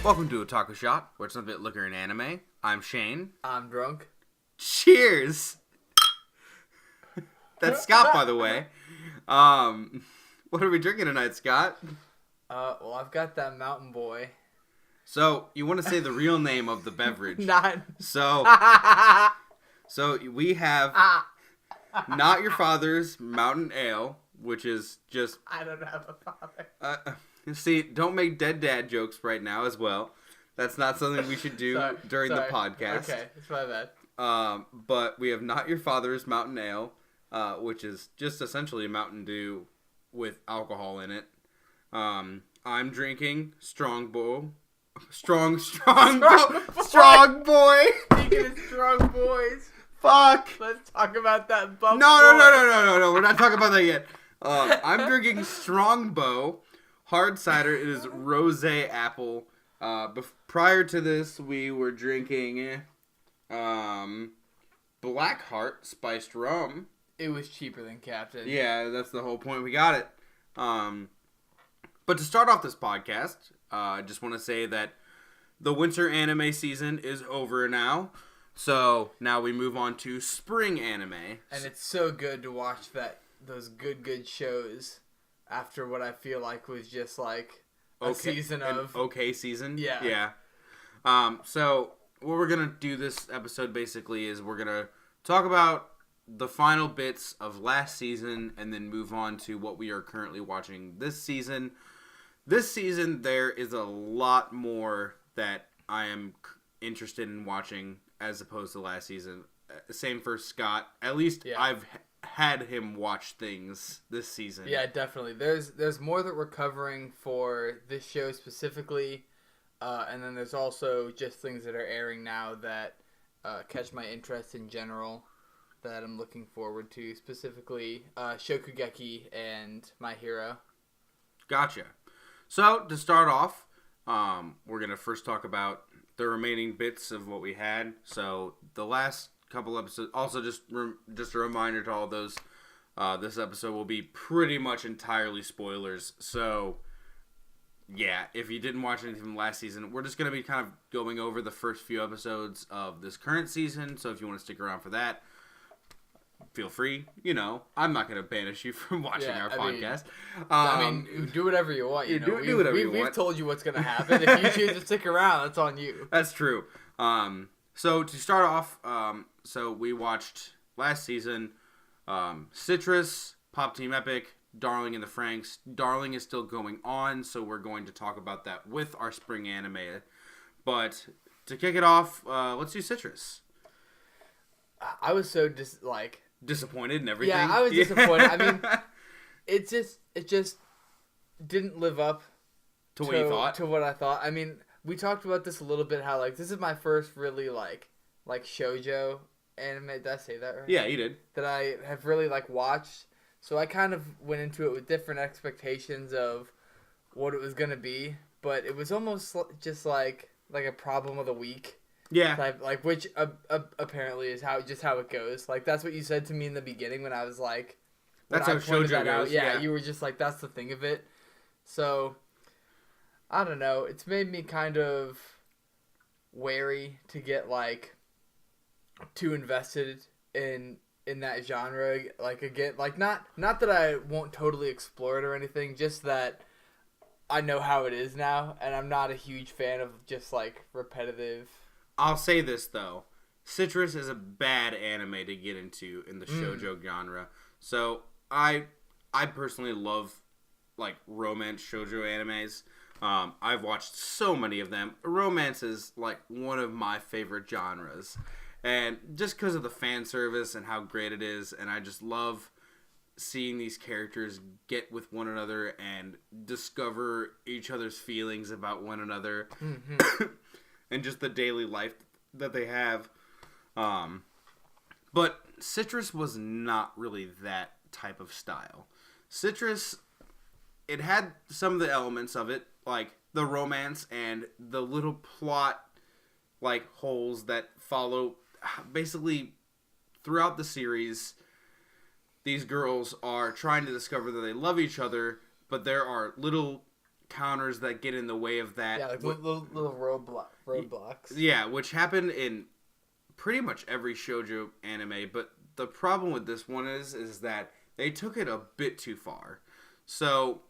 Welcome to Otaku Shot, where it's a bit liquor and anime. I'm Shane. I'm drunk. Cheers! That's Scott, by the way. What are we drinking tonight, Scott? Well, I've got that Mountain Boy. So, you want to say the real name of the beverage. Not. So we have Not Your Father's Mountain Ale, which is just... I don't have a father. See, don't make dead dad jokes right now as well. That's not something we should do during the podcast. Okay, it's my bad. But we have Not Your Father's Mountain Ale, which is just essentially a Mountain Dew with alcohol in it. I'm drinking Strong Boy. Strong Boy. Speaking of strong boys, Fuck. let's talk about that bump. No. We're not talking about that yet. I'm drinking Strongbow hard cider. It is rosé apple. Prior to this, we were drinking Blackheart spiced rum. It was cheaper than Captain. Yeah, that's the whole point. We got it. But to start off this podcast, I just want to say that the winter anime season is over now. So now we move on to spring anime. And it's so good to watch those good shows after what I feel like was just like a season of... okay season? Yeah. Yeah. So what we're going to do this episode basically is we're going to talk about the final bits of last season and then move on to what we are currently watching this season. This season, there is a lot more that I am interested in watching as opposed to last season. Same for Scott. At least I've had him watch things this season. Yeah, definitely. There's more that we're covering for this show specifically, and then there's also just things that are airing now that catch my interest in general that I'm looking forward to, specifically Shokugeki and My Hero. Gotcha. So, to start off, we're going to first talk about the remaining bits of what we had. So, the last couple episodes, also just a reminder to all those, this episode will be pretty much entirely spoilers. So, yeah, if you didn't watch anything from last season, we're just going to be kind of going over the first few episodes of this current season. So, if you want to stick around for that, feel free. You know, I'm not going to banish you from watching our podcast. Do whatever you want. You know, do whatever you want. We've told you what's going to happen. If you choose to stick around, that's on you. That's true. So to start off, so we watched last season, Citrus, Pop Team Epic, Darling and the Franxx. Darling is still going on, so we're going to talk about that with our spring anime. But to kick it off, let's do Citrus. I was so disappointed in everything. Yeah, I was disappointed. I mean, it just didn't live up to what you thought. To what I thought. I mean, we talked about this a little bit. How this is my first really like shoujo anime. Did I say that right? Yeah, you did. That I have really watched. So I kind of went into it with different expectations of what it was gonna be, but it was almost just like a problem of the week. Yeah. Which apparently is how it goes. Like, that's what you said to me in the beginning when I was like... That's how shoujo goes. Yeah, you were just like, that's the thing of it. So, I don't know. It's made me kind of wary to get, too invested in that genre. Again, not that I won't totally explore it or anything, just that I know how it is now, and I'm not a huge fan of just, repetitive... I'll say this, though. Citrus is a bad anime to get into in the shoujo genre. So, I personally love, romance shoujo animes. I've watched so many of them. Romance is, one of my favorite genres. And just because of the fan service and how great it is, and I just love seeing these characters get with one another and discover each other's feelings about one another. Mm-hmm. And just the daily life that they have. But Citrus was not really that type of style. Citrus, it had some of the elements of it, like the romance and the little plot, holes that follow. Basically, throughout the series, these girls are trying to discover that they love each other, but there are little counters that get in the way of that. Yeah, like little roadblocks. Yeah, which happened in pretty much every shoujo anime, but the problem with this one is that they took it a bit too far. So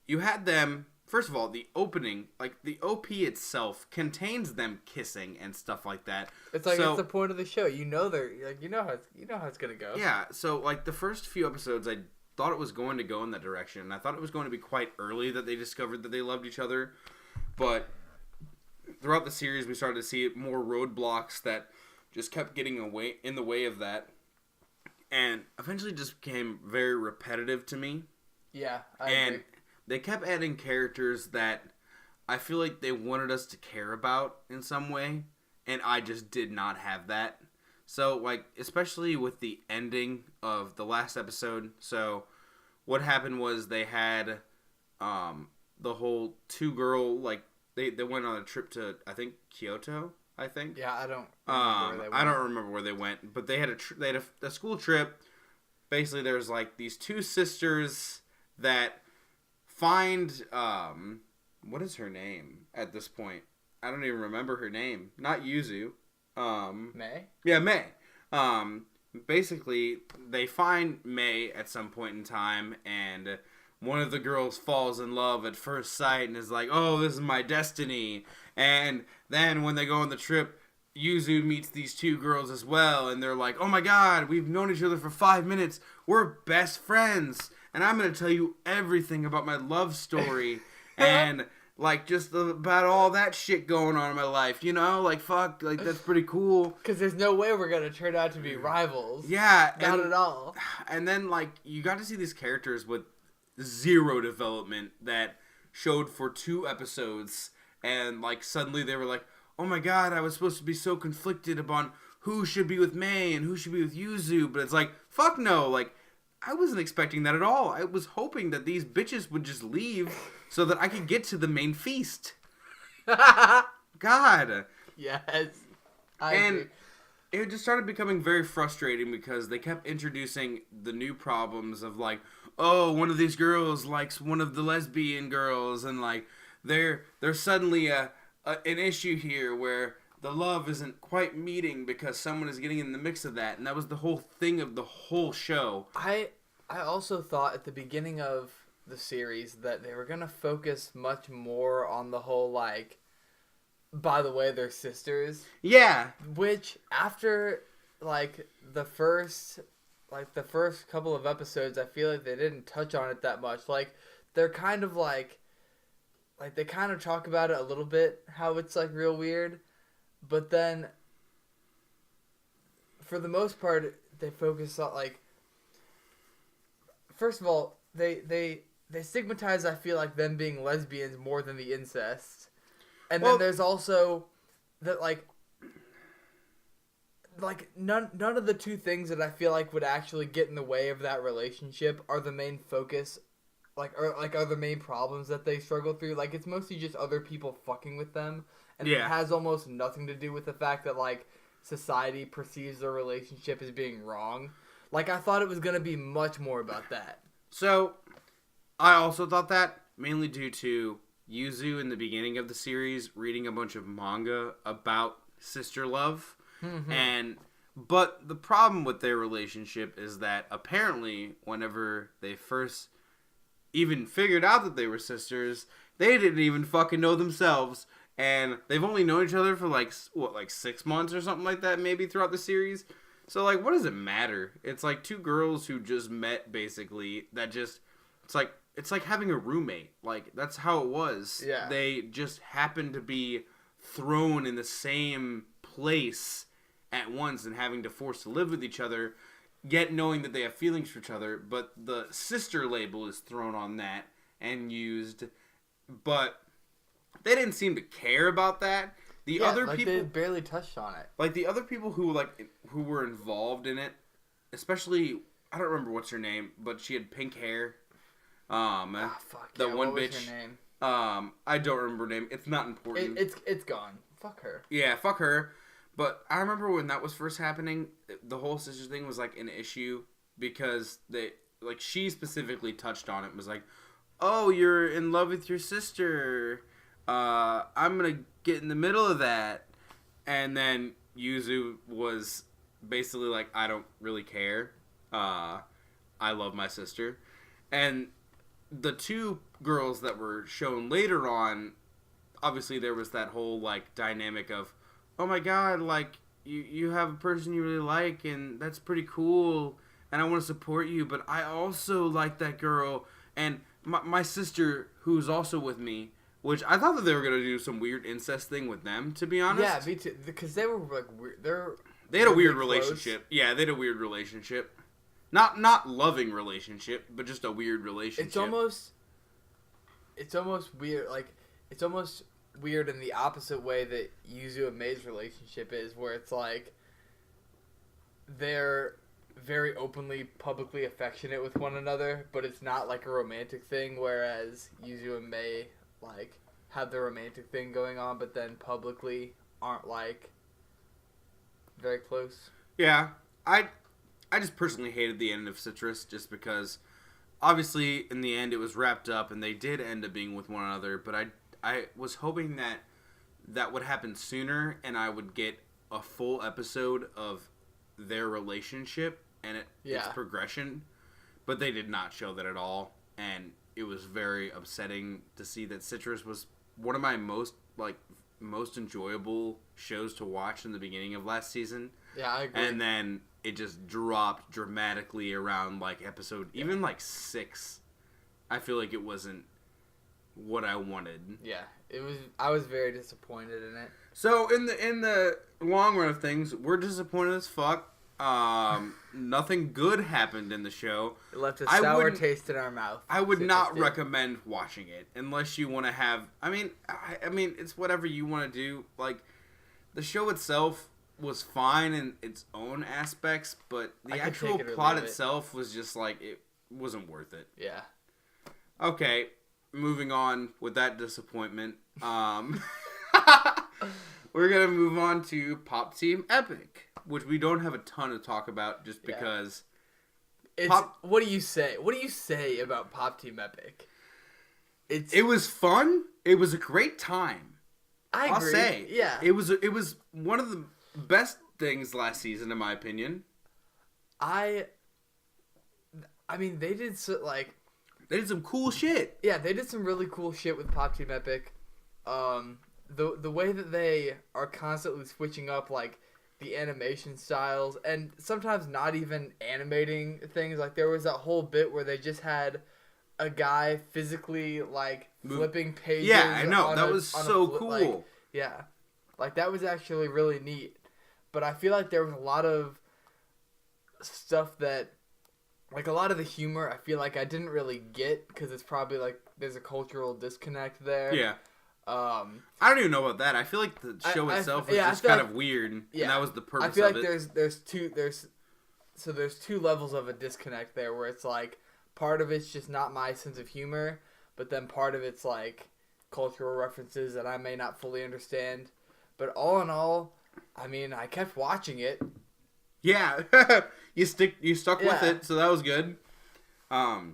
you had them, first of all, the opening, like the OP itself contains them kissing and stuff like that. It's like it's the point of the show. You know how it's gonna go. Yeah, so like the first few episodes, I thought it was going to go in that direction, and I thought it was going to be quite early that they discovered that they loved each other, but throughout the series we started to see more roadblocks that just kept getting in the way of that, and eventually just became very repetitive to me. Yeah, I agree. They kept adding characters that I feel like they wanted us to care about in some way, and I just did not have that. So, like, especially with the ending of the last episode, so what happened was they had the whole two-girl, like, they went on a trip to, I think, Kyoto, I think. Yeah, I don't remember where they went. I don't remember where they went, but they had a school trip. Basically, there's, like, these two sisters that find, what is her name at this point? I don't even remember her name. Not Yuzu. May? Yeah, May. Basically, they find May at some point in time, and one of the girls falls in love at first sight and is like, oh, this is my destiny. And then when they go on the trip, Yuzu meets these two girls as well, and they're like, oh my god, we've known each other for 5 minutes. We're best friends. And I'm going to tell you everything about my love story. And like, just about all that shit going on in my life, you know? Like, fuck, like, that's pretty cool. Because there's no way we're going to turn out to be rivals. Yeah. Not at all. And then, like, you got to see these characters with zero development that showed for 2 episodes. And, like, suddenly they were like, oh my god, I was supposed to be so conflicted upon who should be with May and who should be with Yuzu. But it's like, fuck no, like, I wasn't expecting that at all. I was hoping that these bitches would just leave so that I could get to the main feast. God. Yes. I agree. It just started becoming very frustrating because they kept introducing the new problems of like, oh, one of these girls likes one of the lesbian girls, and like there's suddenly an issue here where the love isn't quite meeting because someone is getting in the mix of that. And that was the whole thing of the whole show. I also thought at the beginning of the series that they were going to focus much more on the whole, like, by the way, they're sisters. Yeah. Which, after, like, the first couple of episodes, I feel like they didn't touch on it that much. Like, they're kind of, like, they kind of talk about it a little bit, how it's, like, real weird. But then, for the most part, they focus on, like, first of all, they stigmatize, I feel like, them being lesbians more than the incest. And then there's also that, like none of the two things that I feel like would actually get in the way of that relationship are the main focus, are the main problems that they struggle through. Like, it's mostly just other people fucking with them. And it has almost nothing to do with the fact that, like, society perceives their relationship as being wrong. Like, I thought it was going to be much more about that. So, I also thought that, mainly due to Yuzu in the beginning of the series reading a bunch of manga about sister love. Mm-hmm. But the problem with their relationship is that apparently whenever they first even figured out that they were sisters, they didn't even fucking know themselves. And they've only known each other for, like 6 months or something like that, maybe, throughout the series. So, like, what does it matter? It's like 2 girls who just met, basically, that just... It's like having a roommate. Like, that's how it was. Yeah. They just happened to be thrown in the same place at once and having to force to live with each other, yet knowing that they have feelings for each other. But the sister label is thrown on that and used. But... they didn't seem to care about that. The other people, they barely touched on it. Like, the other people who were involved in it, especially, I don't remember what's her name, but she had pink hair. One what bitch. Was her name? I don't remember her name. It's not important. It's gone. Fuck her. Yeah, fuck her. But I remember when that was first happening, the whole sister thing was like an issue because she specifically touched on it. Was like, oh, you're in love with your sister. I'm gonna get in the middle of that. And then Yuzu was basically like, I don't really care. I love my sister. And the two girls that were shown later on, obviously there was that whole like dynamic of, oh my god, like you have a person you really like and that's pretty cool and I want to support you, but I also like that girl and my sister who's also with me, which I thought that they were going to do some weird incest thing with them, to be honest. Yeah, me too, because they were like weird. They had a weird relationship. Yeah, they had a weird relationship. Not loving relationship, but just a weird relationship. It's almost weird. Like, it's almost weird in the opposite way that Yuzu and Mei's relationship is, where it's like they're very openly, publicly affectionate with one another, but it's not like a romantic thing. Whereas Yuzu and Mei like have the romantic thing going on, but then publicly aren't like very close. Yeah, I just personally hated the end of Citrus just because obviously in the end it was wrapped up and they did end up being with one another, but I was hoping that would happen sooner and I would get a full episode of their relationship and its progression, but they did not show that at all, and it was very upsetting to see that Citrus was one of my most enjoyable shows to watch in the beginning of last season. Yeah, I agree. And then it just dropped dramatically around like episode even like 6. I feel like it wasn't what I wanted. Yeah, it was. I was very disappointed in it. So in the long run of things, we're disappointed as fuck. Nothing good happened in the show. It left a sour taste in our mouth. I would not recommend watching it unless you want to have. I mean, it's whatever you want to do. Like, the show itself was fine in its own aspects, but the actual plot itself was just like, it wasn't worth it. Yeah. Okay, moving on with that disappointment. We're gonna move on to Pop Team Epic, which we don't have a ton to talk about just because. What do you say? What do you say about Pop Team Epic? It was fun. It was a great time. I'll say, yeah. It was one of the best things last season, in my opinion. I mean, they did they did some cool shit. Yeah, they did some really cool shit with Pop Team Epic. The way that they are constantly switching up like the animation styles and sometimes not even animating things. Like there was that whole bit where they just had a guy physically like flipping pages. Yeah, I know. That was so cool. Like, yeah. Like that was actually really neat. But I feel like there was a lot of stuff that, like a lot of the humor, I feel like I didn't really get because it's probably like there's a cultural disconnect there. Yeah. I don't even know about that. I feel like the show itself was just kind of weird, and that was the purpose of it. I feel like there's two levels of a disconnect there, where it's like part of it's just not my sense of humor, but then part of it's like cultural references that I may not fully understand. But all in all, I mean, I kept watching it. Yeah, you stuck with it, so that was good. I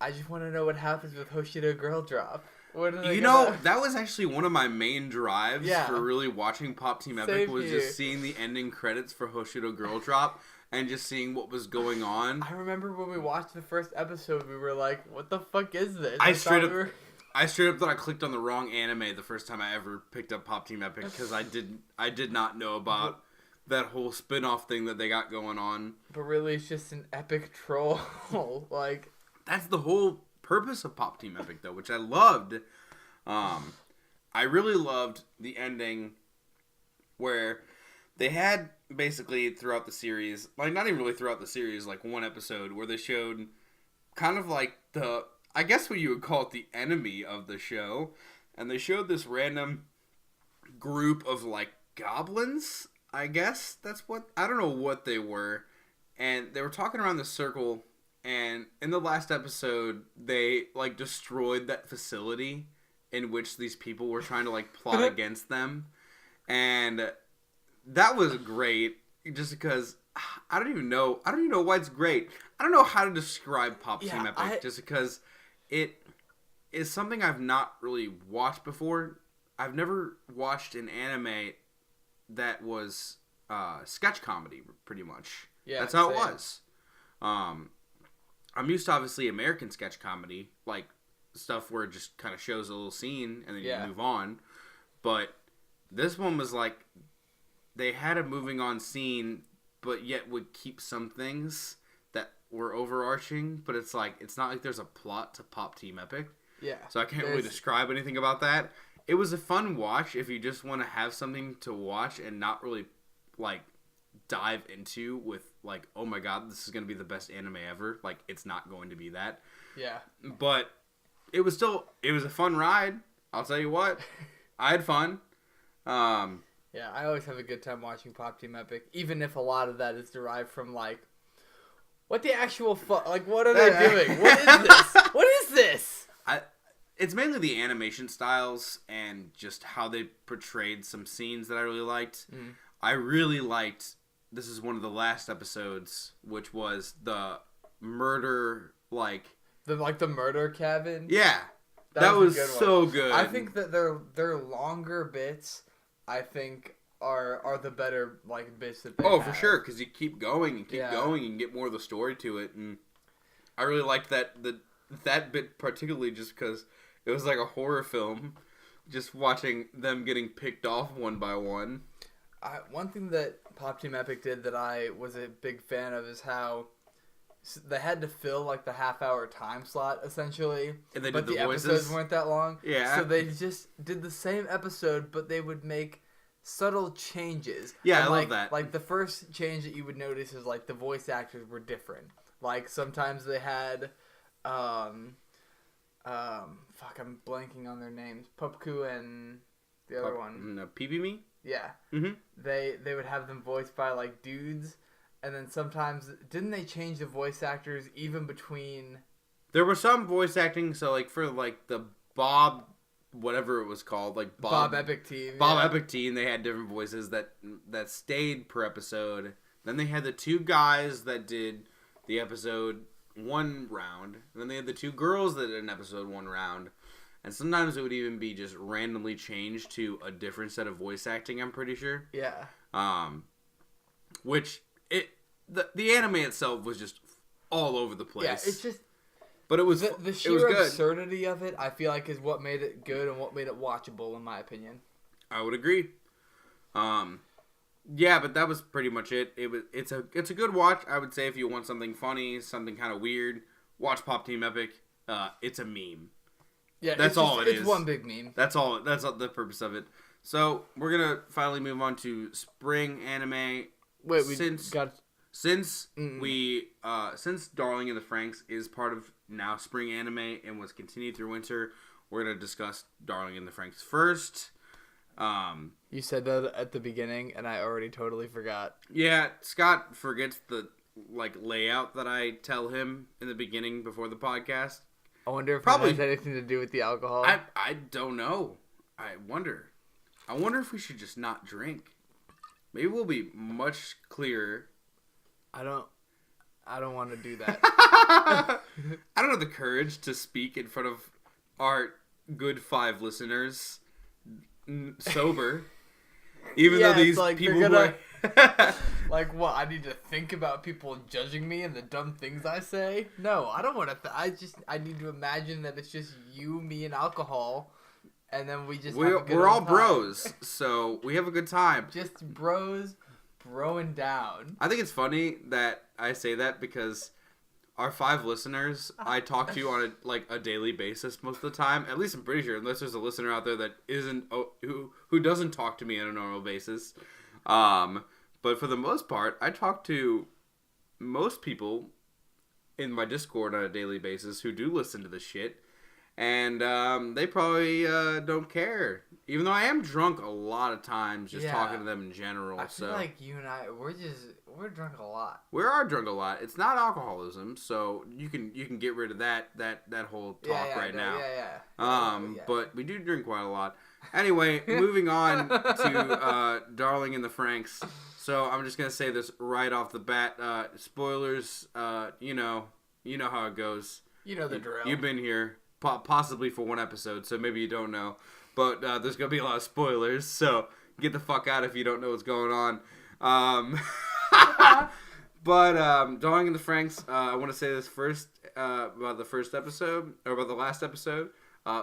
just want to know what happens with Hoshido Girl Drop. That was actually one of my main drives for really watching Pop Team Epic was just seeing the ending credits for Hoshido Girl Drop and just seeing what was going on. I remember when we watched the first episode, we were like, what the fuck is this? I straight up thought I clicked on the wrong anime the first time I ever picked up Pop Team Epic because I did not know about that whole spin-off thing that they got going on. But really, it's just an epic troll. Like, that's the whole purpose of Pop Team Epic, though, which I loved. I really loved the ending where they had basically throughout the series, like not even really throughout the series, like one episode where they showed kind of like I guess what you would call it, the enemy of the show, and they showed this random group of like goblins. I guess that's what, I don't know what they were, and they were talking around the circle. And in the last episode, they, like, destroyed that facility in which these people were trying to, like, plot against them. And that was great, just because I don't even know why it's great. I don't know how to describe Pop Team Epic, just because is something I've not really watched before. I've never watched an anime that was sketch comedy, pretty much. Yeah, that's how same. it was. I'm used to obviously American sketch comedy, like stuff where it just kind of shows a little scene and then you move on. But this one was like they had a moving on scene, but yet would keep some things that were overarching. But it's like it's not like there's a plot to Pop Team Epic. Yeah. So I can't really describe anything about that. It was a fun watch if you just want to have something to watch and not really like dive into with like, oh my god, this is going to be the best anime ever. Like, it's not going to be that. Yeah. But it was a fun ride. I'll tell you what. I had fun. Yeah, I always have a good time watching Pop Team Epic, even if a lot of that is derived from like, what the actual like, what are they doing? What is this? What is this? It's mainly the animation styles and just how they portrayed some scenes that I really liked. I really liked, this is one of the last episodes, which was the murder, the murder cabin? Yeah. That was so good. I think that their longer bits, I think, are the better, like, bits that they have. For sure, because you keep going and keep going and get more of the story to it. And I really liked that bit particularly just because it was like a horror film, just watching them getting picked off one by one. One thing that Pop Team Epic did that I was a big fan of is how they had to fill like the half-hour time slot essentially, and but the voices. Episodes weren't that long. Yeah, so they just did the same episode, but they would make subtle changes. Yeah, and I love like, that. Like the first change that you would notice is like the voice actors were different. Like sometimes they had, I'm blanking on their names. Popku and the other one. PB-Me? Yeah. Mm-hmm. They would have them voiced by like dudes, and then sometimes didn't they change the voice actors even between? There was some voice acting, so like for like the Bob, whatever it was called, like Bob Epic Team. Epic Team, they had different voices that stayed per episode. Then they had the two guys that did the episode one round. And then they had the two girls that did an episode one round. And sometimes it would even be just randomly changed to a different set of voice acting, I'm pretty sure. Yeah. Which the anime itself was just all over the place. Yeah, it's just. But it was the sheer absurdity of it, I feel like, is what made it good and what made it watchable, in my opinion. I would agree. Yeah, but that was pretty much it. It's a good watch. I would say if you want something funny, something kind of weird, watch Pop Team Epic. It's a meme. Yeah, that's all it is. It's one big meme. That's all. That's the purpose of it. So we're gonna finally move on to spring anime. Wait, since Darling in the Franxx is part of now spring anime and was continued through winter, we're gonna discuss Darling in the Franxx first. You said that at the beginning, and I already totally forgot. Yeah, Scott forgets the layout that I tell him in the beginning before the podcast. I wonder if it has anything to do with the alcohol. I don't know. I wonder if we should just not drink. Maybe we'll be much clearer. I don't want to do that. I don't have the courage to speak in front of our good 5 listeners sober. Even though these people were... Like, what? I need to think about people judging me and the dumb things I say? No, I don't want to. I need to imagine that it's just you, me, and alcohol, and then we just we're all bros, so we have a good time. Just bros, broing down. I think it's funny that I say that because our 5 listeners I talk to on a daily basis most of the time. At least I'm pretty sure, unless there's a listener out there that isn't who doesn't talk to me on a normal basis. But for the most part, I talk to most people in my Discord on a daily basis who do listen to this shit. And they probably don't care. Even though I am drunk a lot of times just talking to them in general. I feel like you and I, we're drunk a lot. We are drunk a lot. It's not alcoholism, so you can get rid of that whole talk now. But we do drink quite a lot. Anyway, moving on to Darling in the Franxx. So I'm just gonna say this right off the bat. Spoilers. You know how it goes. You know the drill. You've been here. possibly for one episode, so maybe you don't know. But there's going to be a lot of spoilers, so get the fuck out if you don't know what's going on. But Drawing in the Franxx, I want to say this first about the first episode, or about the last episode.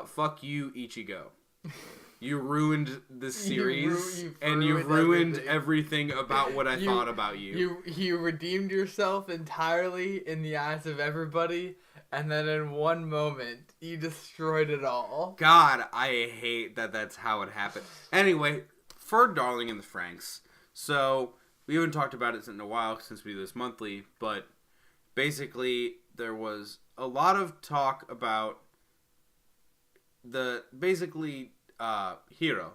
Fuck you, Ichigo. You ruined this series, and you ruined everything about what I thought about you. You redeemed yourself entirely in the eyes of everybody, and then in one moment, you destroyed it all. God, I hate that that's how it happened. Anyway, for Darling in the Franxx, so we haven't talked about it in a while since we do this monthly, but basically there was a lot of talk about Hiro.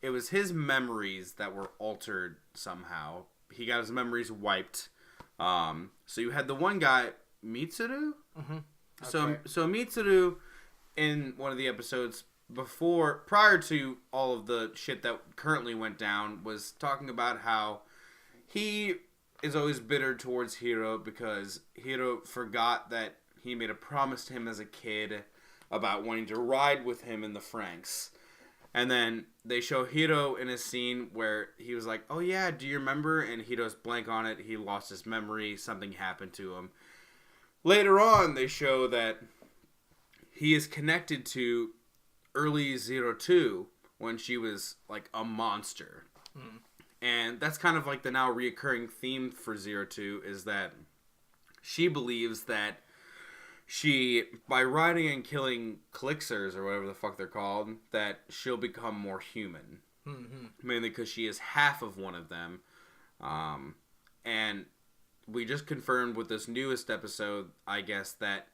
It was his memories that were altered somehow. He got his memories wiped. So you had the one guy, Mitsuru? Mm-hmm. So Mitsuru, in one of the episodes prior to all of the shit that currently went down, was talking about how he is always bitter towards Hiro because Hiro forgot that he made a promise to him as a kid about wanting to ride with him in the Franxx. And then they show Hiro in a scene where he was like, oh yeah, do you remember? And Hiro's blank on it. He lost his memory. Something happened to him. Later on, they show that he is connected to early 02 when she was like a monster. And that's kind of like the now reoccurring theme for 02 is that she believes that by riding and killing Clixers, or whatever the fuck they're called, that she'll become more human. Mm-hmm. Mainly because she is half of one of them. And we just confirmed with this newest episode, I guess, that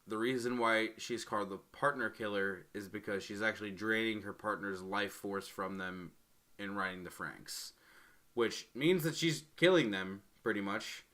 the reason why she's called the partner killer is because she's actually draining her partner's life force from them in riding the Franxx. Which means that she's killing them, pretty much.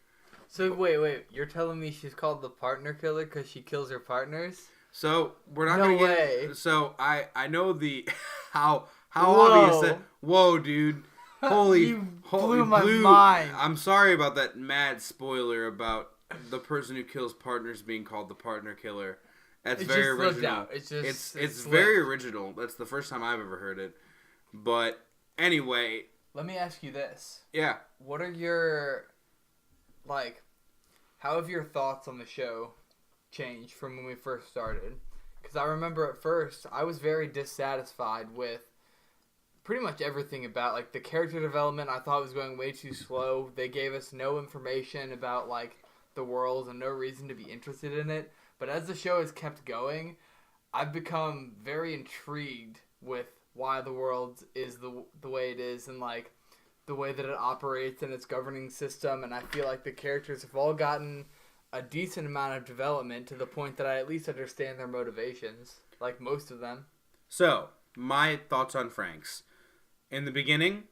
So wait, you're telling me she's called the partner killer because she kills her partners? So we're not no gonna way. get. So I know the how obvious that. Whoa, dude! You blew my mind. I'm sorry about that mad spoiler about the person who kills partners being called the partner killer. That's very original. It's very original. That's the first time I've ever heard it. But anyway, let me ask you this. Yeah. What are your how have your thoughts on the show changed from when we first started? Because I remember at first, I was very dissatisfied with pretty much everything about, the character development. I thought was going way too slow. They gave us no information about, the world and no reason to be interested in it. But as the show has kept going, I've become very intrigued with why the world is the way it is and, the way that it operates and its governing system, and I feel like the characters have all gotten a decent amount of development to the point that I at least understand their motivations, most of them. So, my thoughts on Franxx. In the beginning,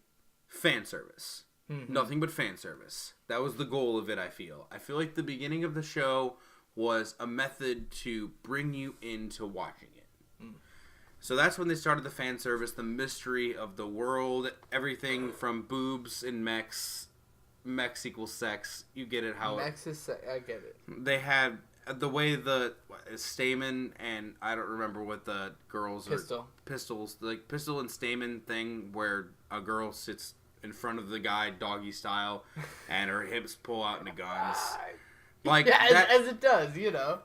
fan service. Mm-hmm. Nothing but fan service. That was the goal of it, I feel. I feel like the beginning of the show was a method to bring you into watching it. Mm. So that's when they started the fan service, the mystery of the world, everything from boobs and mechs. Mechs equals sex. You get it how... Mechs is sex. I get it. They had the way Stamen and I don't remember what the girls Pistol. Pistols. Pistol and Stamen thing where a girl sits in front of the guy doggy style and her hips pull out into guns. As it does,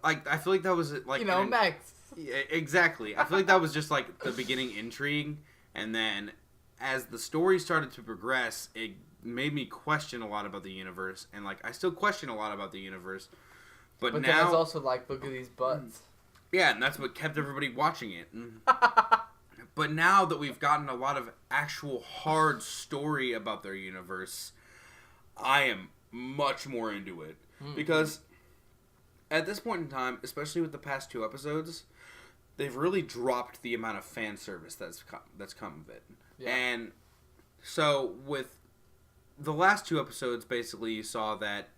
I feel like that was mechs. Yeah, exactly. I feel like that was just the beginning intrigue, and then as the story started to progress, it made me question a lot about the universe, and I still question a lot about the universe. But now then it's also look at these butts. Yeah, and that's what kept everybody watching it. But now that we've gotten a lot of actual hard story about their universe, I am much more into it. Because at this point in time, especially with the past 2 episodes, they've really dropped the amount of fan service that's come of it. Yeah. And so with the last 2 episodes, basically you saw that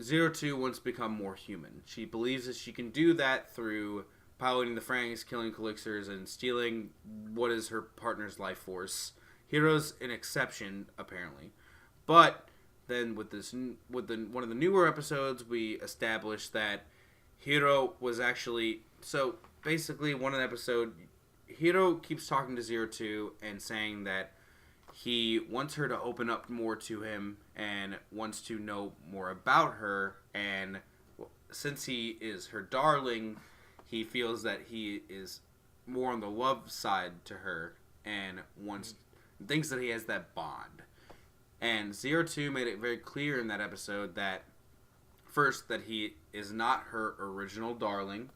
02 wants to become more human. She believes that she can do that through piloting the Franxx, killing Clixers, and stealing what is her partner's life force. Hiro's an exception, apparently. But then with one of the newer episodes, we established that Hiro was actually... So, basically, one episode, Hiro keeps talking to 02 and saying that he wants her to open up more to him and wants to know more about her. And since he is her darling, he feels that he is more on the love side to her and thinks that he has that bond. And 02 made it very clear in that episode that, first, that he is not her original darling,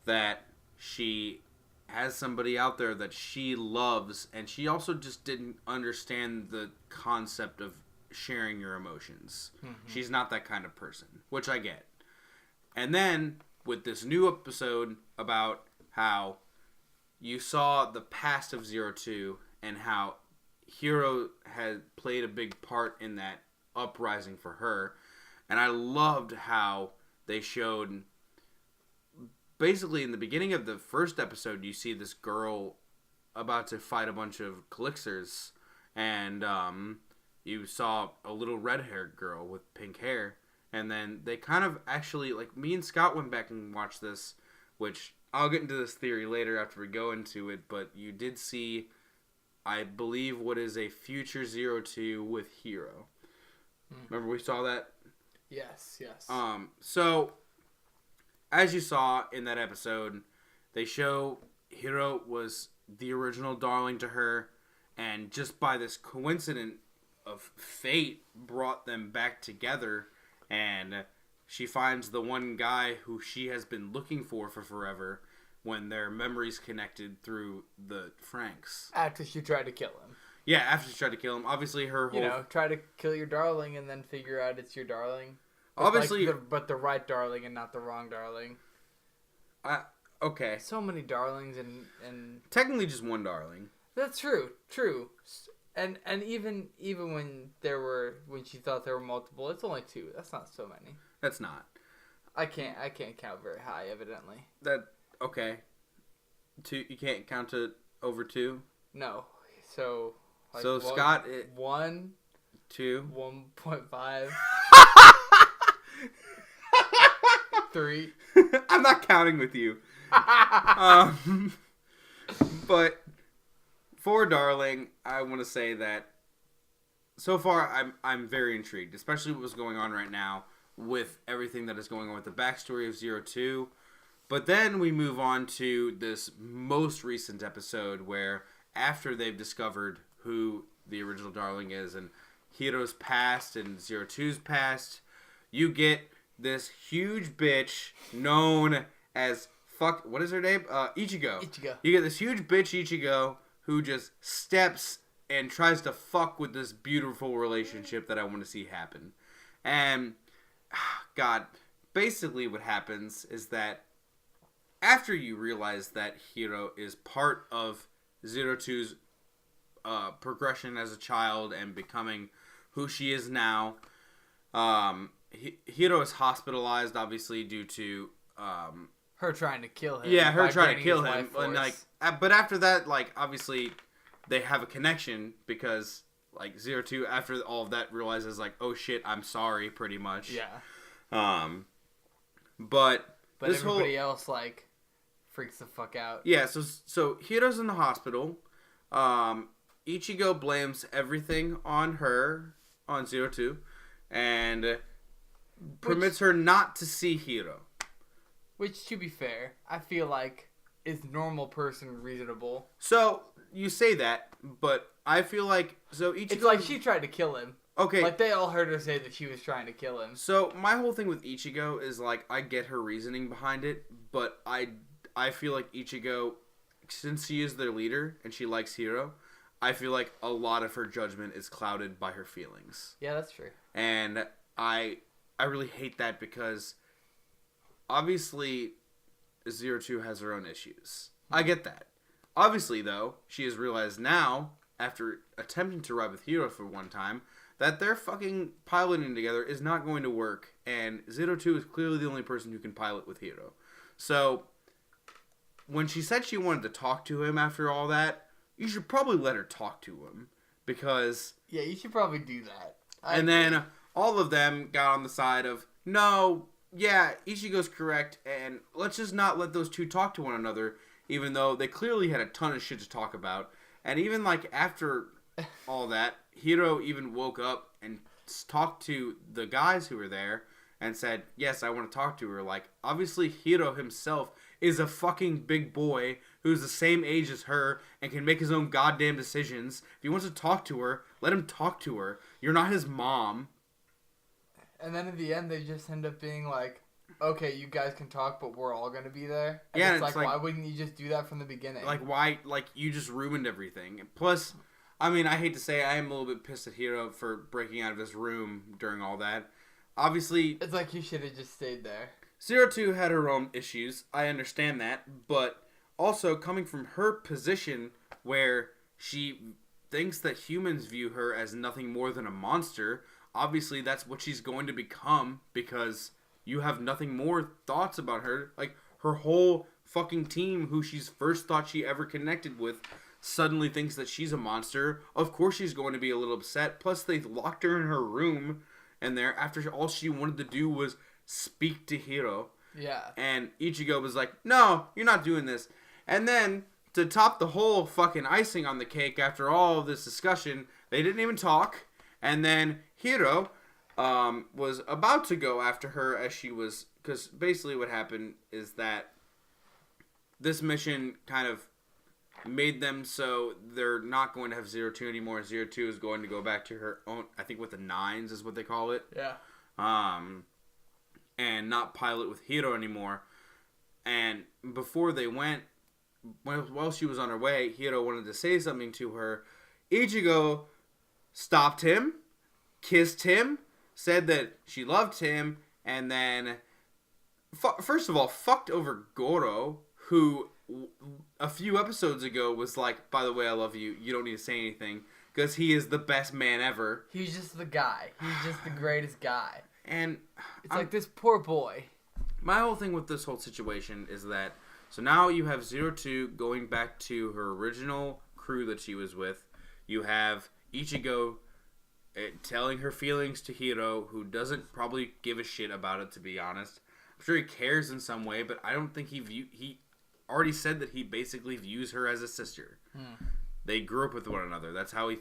that she has somebody out there that she loves, and she also just didn't understand the concept of sharing your emotions. Mm-hmm. She's not that kind of person, which I get. And then, with this new episode about how you saw the past of 02 and how Hiro had played a big part in that uprising for her, and I loved how they showed... Basically, in the beginning of the first episode, you see this girl about to fight a bunch of Calixers, and you saw a little red-haired girl with pink hair, and then they kind of actually, like, me and Scott went back and watched this, which I'll get into this theory later after we go into it, but you did see, I believe, what is a future 02 with Hiro. Remember we saw that? Yes. So... As you saw in that episode, they show Hiro was the original darling to her, and just by this coincidence of fate brought them back together, and she finds the one guy who she has been looking for forever when their memories connected through the Franxx. After she tried to kill him. Yeah, after she tried to kill him. Obviously her whole... try to kill your darling and then figure out it's your darling. Obviously, but the right darling and not the wrong darling. Okay. So many darlings and technically just one darling. That's true. And even when she thought there were multiple, it's only 2. That's not so many. That's not. I can't count very high, evidently. Okay. 2. You can't count to over 2. No. So. Scott. 1. 2. 1.5. 3. I'm not counting with you. But for darling, I want to say that so far I'm very intrigued, especially what was going on right now with everything that is going on with the backstory of 02. But then we move on to this most recent episode where after they've discovered who the original darling is and Hiro's past and 02's past, you get this huge bitch known as what is her name? Ichigo. You get this huge bitch Ichigo who just steps and tries to fuck with this beautiful relationship that I want to see happen. And God, basically what happens is that after you realize that Hiro is part of 02's progression as a child and becoming who she is now, Hiro is hospitalized, obviously, due to her trying to kill him. Yeah, her trying to kill him. And but after that, obviously, they have a connection because 02 after all of that realizes oh shit, I'm sorry, pretty much. Yeah. But this everybody else freaks the fuck out. Yeah. So Hiro's in the hospital. Ichigo blames everything on 02, and permits her not to see Hiro. Which, to be fair, I feel like is normal person reasonable. So, you say that, but I feel like... So Ichigo... It's like she tried to kill him. Okay. They all heard her say that she was trying to kill him. So, my whole thing with Ichigo is, I get her reasoning behind it, but I feel like Ichigo, since she is their leader and she likes Hiro, I feel like a lot of her judgment is clouded by her feelings. Yeah, that's true. And I really hate that because... Obviously, 02 has her own issues. I get that. Obviously, though, she has realized now, after attempting to ride with Hiro for one time, that their fucking piloting together is not going to work, and 02 is clearly the only person who can pilot with Hiro. So, when she said she wanted to talk to him after all that, you should probably let her talk to him, because... Yeah, you should probably do that. Then all of them got on the side of, no... yeah, Ichigo's correct, and let's just not let those two talk to one another, even though they clearly had a ton of shit to talk about. And even, like, after all that, Hiro even woke up and talked to the guys who were there and said, yes, I want to talk to her. Like, obviously Hiro himself is a fucking big boy who's the same age as her and can make his own goddamn decisions. If he wants to talk to her, let him talk to her. You're not his mom. And then in the end, they just end up being like, okay, you guys can talk, but we're all going to be there. And yeah, it's like, why wouldn't you just do that from the beginning? Like, why? Like, you just ruined everything. Plus, I mean, I hate to say I am a little bit pissed at Hiro for breaking out of his room during all that. Obviously... It's like you should have just stayed there. 02 had her own issues. I understand that. But also, coming from her position where she thinks that humans view her as nothing more than a monster... Obviously, that's what she's going to become because you have nothing more thoughts about her. Like, her whole fucking team, who she's first thought she ever connected with, suddenly thinks that she's a monster. Of course she's going to be a little upset. Plus, they locked her in her room, and there, after all she wanted to do was speak to Hiro. Yeah. And Ichigo was like, no, you're not doing this. And then, to top the whole fucking icing on the cake after all of this discussion, they didn't even talk. And then Hiro was about to go after her as she was... Because basically what happened is that this mission kind of made them so they're not going to have 02 anymore. 02 is going to go back to her own... I think with the nines is what they call it. Yeah. And not pilot with Hiro anymore. And before they went... While she was on her way, Hiro wanted to say something to her. Ichigo... stopped him, kissed him, said that she loved him, and then, first of all, fucked over Goro, who a few episodes ago was like, by the way, I love you, you don't need to say anything, because he is the best man ever. He's just the guy. He's just the greatest guy. And it's like this poor boy. My whole thing with this whole situation is that, so now you have 02 going back to her original crew that she was with. You have Ichigo telling her feelings to Hiro, who doesn't probably give a shit about it, to be honest. I'm sure he cares in some way, but I don't think he already said that he basically views her as a sister. They grew up with one another. That's how he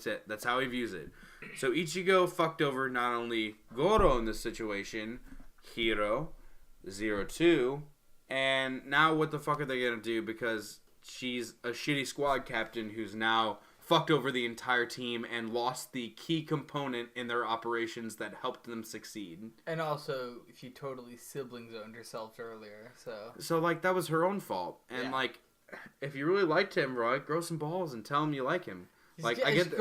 views it. So Ichigo fucked over not only Goro in this situation, Hiro, 02, and now what the fuck are they gonna do? Because she's a shitty squad captain who's now fucked over the entire team and lost the key component in their operations that helped them succeed. And also, she totally sibling zoned herself earlier, So, like, that was her own fault. And, like, if you really liked him, Roy, grow some balls and tell him you like him. Like, I get just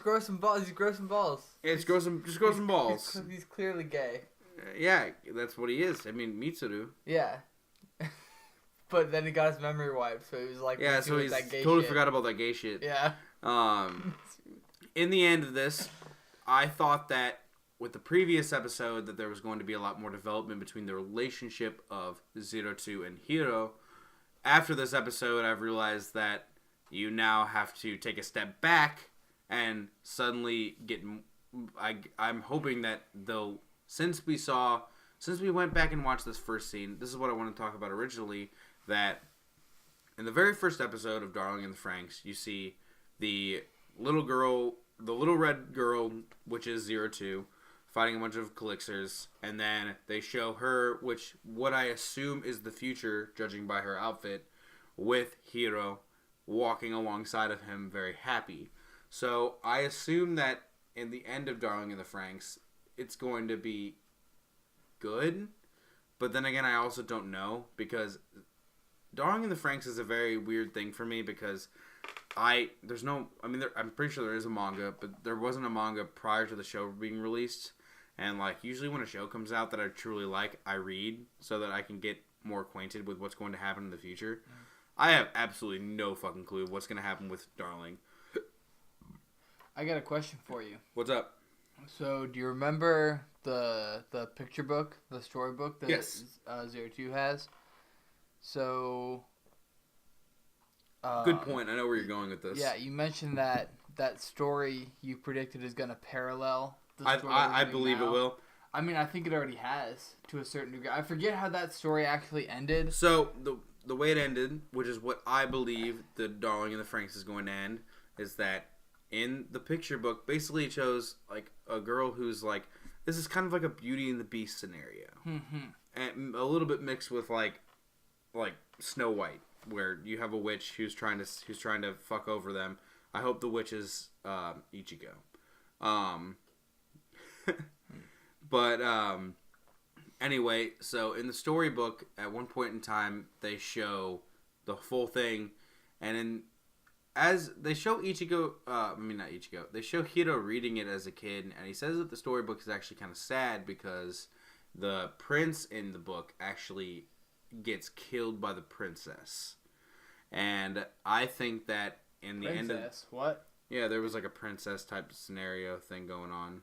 grow some balls. Just grow some balls. Yeah, just grow some balls. He's clearly gay. Yeah, that's what he is. I mean, Mitsuru. Yeah. But then he got his memory wiped, so he was like, yeah, so he's totally forgot about that gay shit. Yeah. In the end of this, I thought that with the previous episode that there was going to be a lot more development between the relationship of 02 and Hiro. After this episode, I've realized that you now have to take a step back and suddenly get... I'm hoping that they'll... Since we went back and watched this first scene, this is what I want to talk about originally, that in the very first episode of Darling in the Franxx, you see the little red girl, which is 02, fighting a bunch of Calixers, and then they show her, which what I assume is the future, judging by her outfit, with Hiro walking alongside of him very happy. So I assume that in the end of Darling in the Franxx, it's going to be good, but then again, I also don't know, because Darling in the Franxx is a very weird thing for me, because I'm pretty sure there is a manga, but there wasn't a manga prior to the show being released. And like usually when a show comes out that I truly like, I read so that I can get more acquainted with what's going to happen in the future. I have absolutely no fucking clue what's going to happen with Darling. I got a question for you. What's up? So, do you remember the picture book, the storybook that yes. 02 has? So... good point. I know where you're going with this. Yeah, you mentioned that story you predicted is going to parallel the story I believe now. it will. I mean, I think it already has to a certain degree. I forget how that story actually ended. So the way it ended, which is what I believe the Darling and the Franxx is going to end, is that in the picture book, basically it shows like a girl who's like, this is kind of like a Beauty and the Beast scenario, and a little bit mixed with like Snow White, where you have a witch who's trying to fuck over them. I hope the witch is Ichigo. But anyway, so in the storybook, at one point in time, they show the full thing, and as they show Ichigo, not Ichigo, they show Hiro reading it as a kid, and he says that the storybook is actually kind of sad because the prince in the book actually gets killed by the princess. And I think that in the end of... What? Yeah, there was like a princess type scenario thing going on.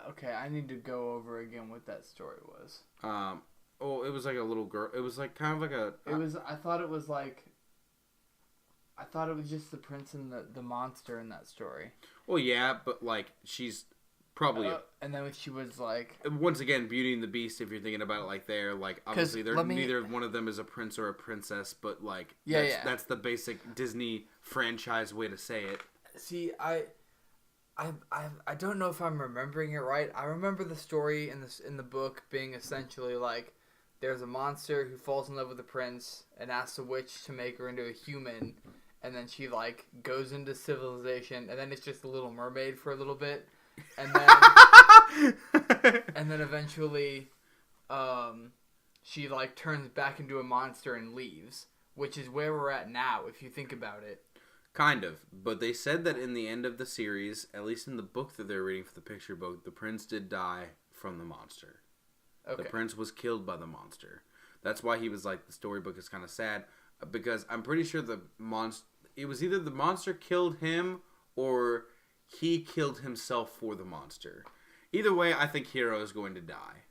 Okay, I need to go over again what that story was. It was like a little girl. It was like kind of like a... I thought it was just the prince and the monster in that story. Well, yeah, but like she's probably... and then she was like... Once again, Beauty and the Beast, if you're thinking about it like there, like obviously neither one of them is a prince or a princess, but like that's the basic Disney franchise way to say it. See, I don't know if I'm remembering it right. I remember the story in the book being essentially like there's a monster who falls in love with the prince and asks the witch to make her into a human, and then she like goes into civilization, and then it's just a Little Mermaid for a little bit, and then eventually she like turns back into a monster and leaves, which is where we're at now if you think about it. Kind of, but they said that in the end of the series, at least in the book that they're reading for the picture book, the prince did die from the monster. Okay. The prince was killed by the monster. That's why he was like, the storybook is kind of sad, because I'm pretty sure it was either the monster killed him or he killed himself for the monster. Either way, I think Hiro is going to die.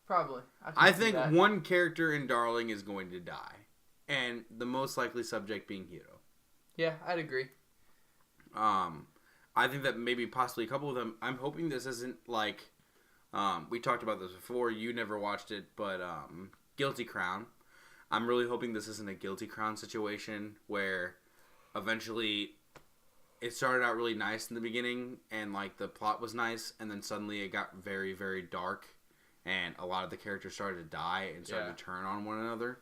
Probably. I think one character in Darling is going to die, and the most likely subject being Hiro. Yeah, I'd agree. I think that maybe possibly a couple of them. I'm hoping this isn't like, we talked about this before. You never watched it, but Guilty Crown. I'm really hoping this isn't a Guilty Crown situation where eventually it started out really nice in the beginning and like the plot was nice, and then suddenly it got very, very dark, and a lot of the characters started to die and started to turn on one another.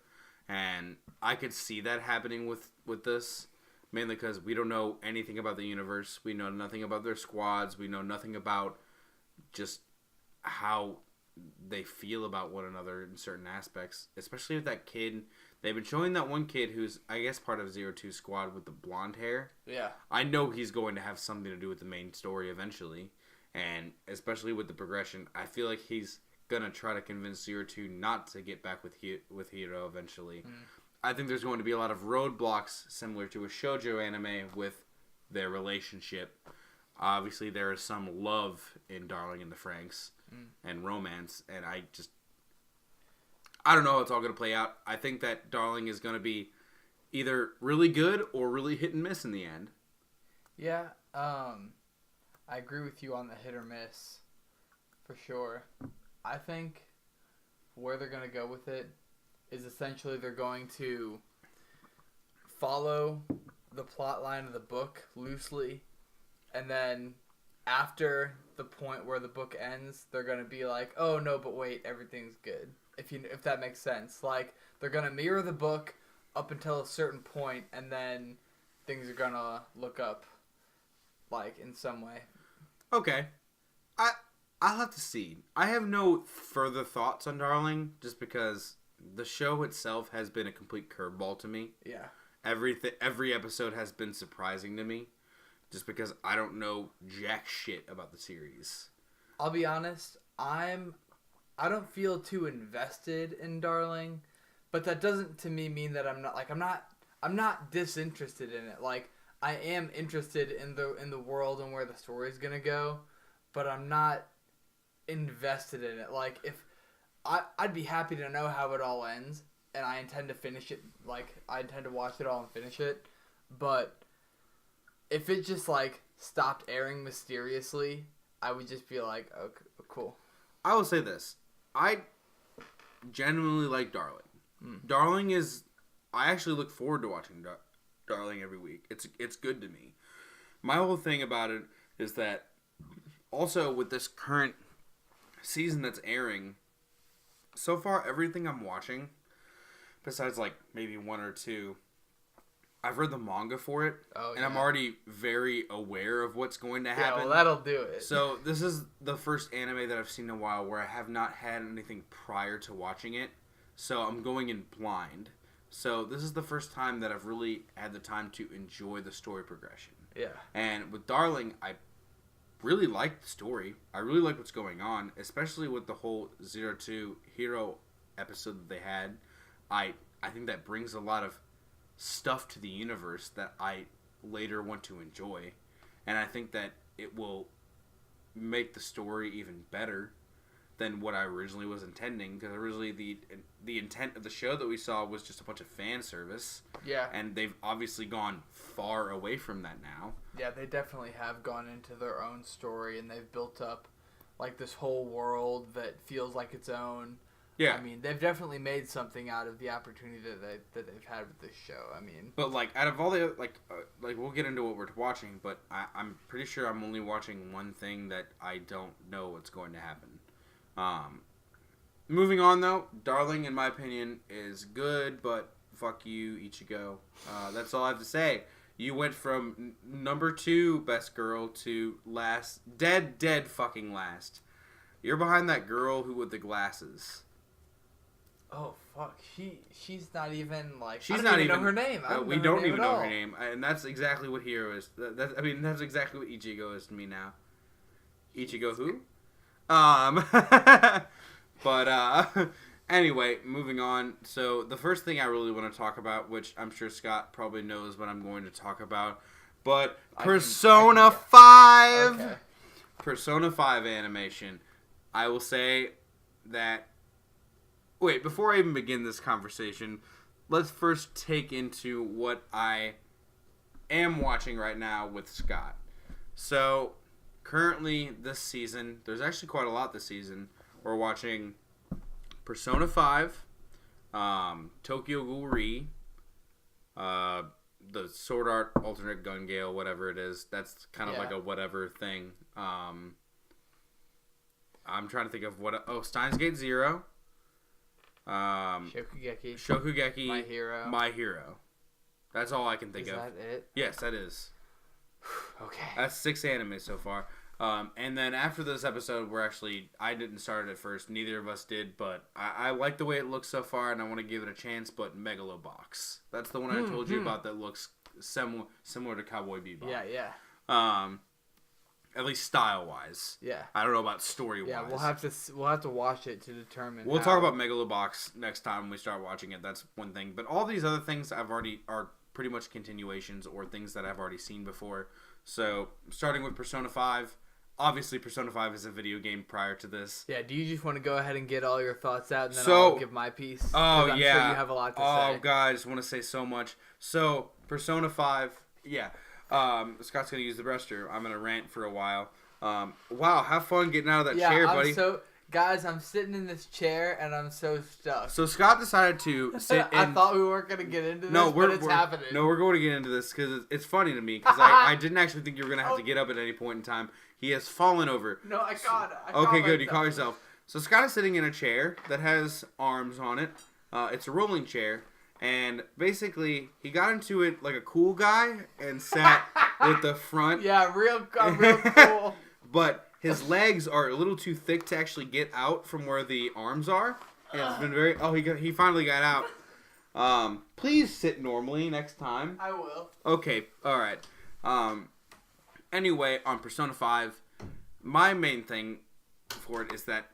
And I could see that happening with this. Mainly because we don't know anything about the universe. We know nothing about their squads. We know nothing about just how they feel about one another in certain aspects. Especially with that kid. They've been showing that one kid who's, I guess, part of 02 squad with the blonde hair. Yeah. I know he's going to have something to do with the main story eventually. And especially with the progression, I feel like he's going to try to convince 02 not to get back with Hiro eventually. I think there's going to be a lot of roadblocks similar to a shoujo anime with their relationship. Obviously, there is some love in Darling and the Franxx and romance, and I don't know how it's all going to play out. I think that Darling is going to be either really good or really hit and miss in the end. Yeah, I agree with you on the hit or miss, for sure. I think where they're going to go with it is essentially they're going to follow the plot line of the book loosely, and then after the point where the book ends, they're going to be like, oh no, but wait, everything's good. If that makes sense. Like, they're going to mirror the book up until a certain point, and then things are going to look up, like, in some way. Okay. I'll have to see. I have no further thoughts on Darling, just because the show itself has been a complete curveball to me. Yeah. Every episode has been surprising to me, just because I don't know jack shit about the series. I'll be honest, I don't feel too invested in Darling, but that doesn't to me mean that I'm not disinterested in it. Like, I am interested in the world and where the story's gonna go, but I'm not invested in it. Like, if I'd be happy to know how it all ends, and I intend to finish it. Like, I intend to watch it all and finish it. But if it just like stopped airing mysteriously, I would just be like, okay, cool. I will say this. I genuinely like Darling. Darling is... I actually look forward to watching Darling every week. It's good to me. My whole thing about it is that also with this current season that's airing, so far everything I'm watching, besides like maybe one or two, I've read the manga for it, and I'm already very aware of what's going to happen. Yeah, well, that'll do it. So this is the first anime that I've seen in a while where I have not had anything prior to watching it, so I'm going in blind. So this is the first time that I've really had the time to enjoy the story progression. Yeah. And with Darling, I really like the story. I really like what's going on, especially with the whole 02 Hero episode that they had. I think that brings a lot of stuff to the universe that I later want to enjoy. And I think that it will make the story even better than what I originally was intending, because originally the intent of the show that we saw was just a bunch of fan service. Yeah. And they've obviously gone far away from that now. Yeah, they definitely have gone into their own story, and they've built up like this whole world that feels like its own. Yeah. I mean, they've definitely made something out of the opportunity that they've had with this show. I mean, but like out of all the like we'll get into what we're watching, but I'm pretty sure I'm only watching one thing that I don't know what's going to happen. Moving on though, Darling, in my opinion, is good, but fuck you, Ichigo. That's all I have to say. You went from number 2 best girl to last, dead fucking last. You're behind that girl who with the glasses. oh fuck, she's not even like She's I don't not even even know her name. We don't even know her name, and that's exactly what Hero is. That's exactly what Ichigo is to me now. Ichigo who? But anyway, moving on. So the first thing I really want to talk about, which I'm sure Scott probably knows what I'm going to talk about, but Persona 5. Okay. Persona 5 animation. I will say that... Wait, before I even begin this conversation, let's first take into what I am watching right now with Scott. So, currently this season, there's actually quite a lot this season. We're watching Persona 5, Tokyo Ghoul, the Sword Art Alternate Gun Gale, whatever it is. That's kind of like a whatever thing. I'm trying to think of what... Oh, Steins Gate Zero. Shokugeki. My Hero. That's all I can think of. Is that it? Yes, that is. Okay. That's 6 anime so far. And then after this episode, I didn't start it at first. Neither of us did, but I like the way it looks so far, and I want to give it a chance. But Megalobox. That's the one I told you about that looks similar to Cowboy Bebop. Yeah. At least style-wise. Yeah. I don't know about story-wise. Yeah, we'll have to watch it to determine. We'll talk about Megalobox next time we start watching it. That's one thing. But all these other things are pretty much continuations or things that I've already seen before. So, starting with Persona 5. Obviously, Persona 5 is a video game prior to this. Yeah, do you just want to go ahead and get all your thoughts out, and then I'll give my piece? Oh, I'm yeah. sure you have a lot to say. Oh, God, I just want to say so much. So, Persona 5, yeah. Scott's going to use the restroom. I'm going to rant for a while. Wow, have fun getting out of that chair, buddy. Guys, I'm sitting in this chair, and I'm so stuck. So Scott decided to sit in... I thought we weren't going to get into this, but it's happening. No, we're going to get into this, because it's funny to me, because I didn't actually think you were going to have to get up at any point in time. He has fallen over. No, I caught it. Okay, good, you caught yourself. So Scott is sitting in a chair that has arms on it. It's a rolling chair. And basically, he got into it like a cool guy and sat with the front. Yeah, real cool. But his legs are a little too thick to actually get out from where the arms are. And it's been very... Oh, he finally got out. Please sit normally next time. I will. Okay, alright. Anyway, on Persona 5, my main thing for it is that,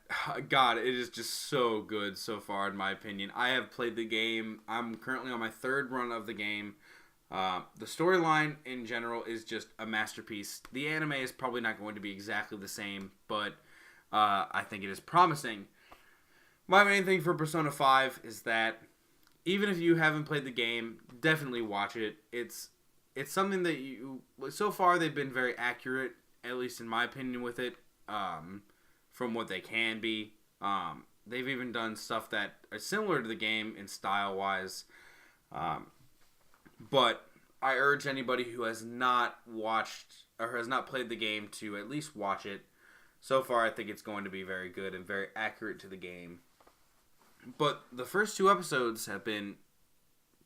God, it is just so good so far, in my opinion. I have played the game. I'm currently on my 3rd run of the game. The storyline in general is just a masterpiece. The anime is probably not going to be exactly the same, but I think it is promising. My main thing for Persona 5 is that even if you haven't played the game, definitely watch it. It's something that so far they've been very accurate, at least in my opinion with it. from what they can be. They've even done stuff that are similar to the game in style-wise. But I urge anybody who has not watched or has not played the game to at least watch it. So far, I think it's going to be very good and very accurate to the game. But the first 2 episodes have been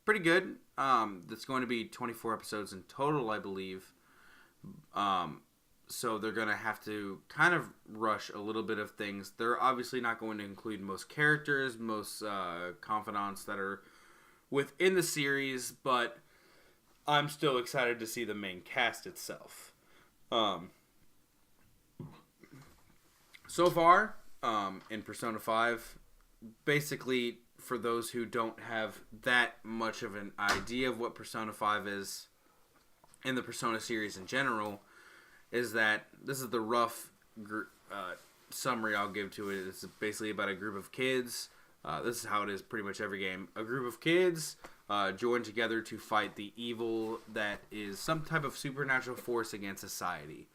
pretty good. That's going to be 24 episodes in total, I believe. So they're going to have to kind of rush a little bit of things. They're obviously not going to include most characters, most confidants that are within the series, but I'm still excited to see the main cast itself. So far, in Persona 5, basically, for those who don't have that much of an idea of what Persona 5 is, in the Persona series in general, is that this is the rough summary I'll give to it. It's basically about a group of kids. This is how it is pretty much every game. A group of kids join together to fight the evil that is some type of supernatural force against society.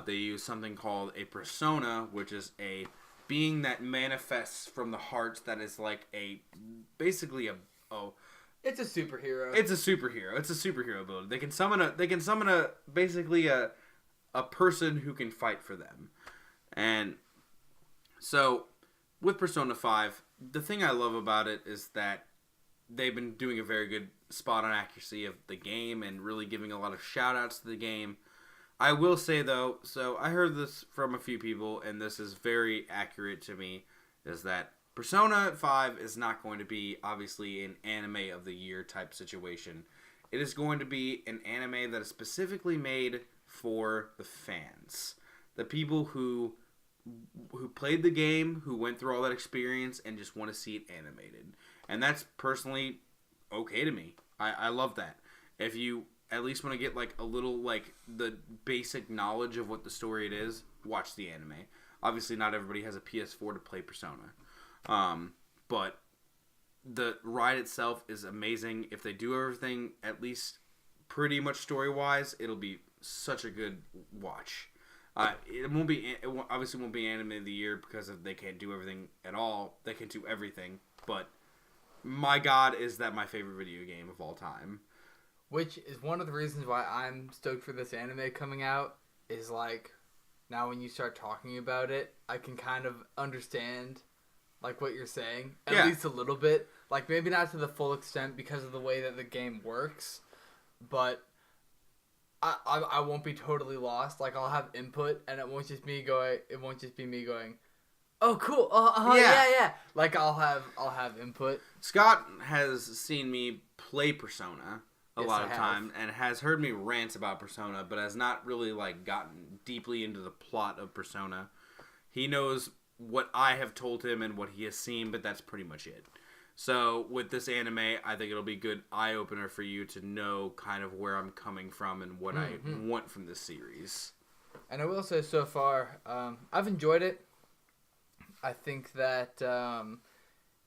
They use something called a persona, which is a being that manifests from the heart that is like basically a It's a superhero. It's a superhero. It's a superhero ability. They can summon a basically a person who can fight for them. And so with Persona 5, the thing I love about it is that they've been doing a very good spot on accuracy of the game and really giving a lot of shout outs to the game. I will say though, so I heard this from a few people and this is very accurate to me, is that Persona 5 is not going to be obviously an anime of the year type situation. It is going to be an anime that is specifically made for the fans. The people who played the game, who went through all that experience and just want to see it animated. And that's personally okay to me. I love that. If you at least want to get like a little like the basic knowledge of what the story it is, watch the anime. Obviously not everybody has a PS4 to play Persona. But the ride itself is amazing. If they do everything at least pretty much story-wise, it'll be such a good watch. It obviously won't be anime of the year because they can't do everything at all. They can do everything, but my God, is that my favorite video game of all time. Which is one of the reasons why I'm stoked for this anime coming out, is like, now when you start talking about it, I can kind of understand like what you're saying, at least a little bit. Like maybe not to the full extent because of the way that the game works, but I won't be totally lost. Like I'll have input, and it won't just be me going, oh cool, yeah. Like I'll have input. Scott has seen me play Persona a lot of time and has heard me rant about Persona, but has not really like gotten deeply into the plot of Persona. He knows what I have told him and what he has seen, but that's pretty much it. So with this anime, I think it'll be a good eye-opener for you to know kind of where I'm coming from and what I want from this series. And I will say so far, I've enjoyed it. I think that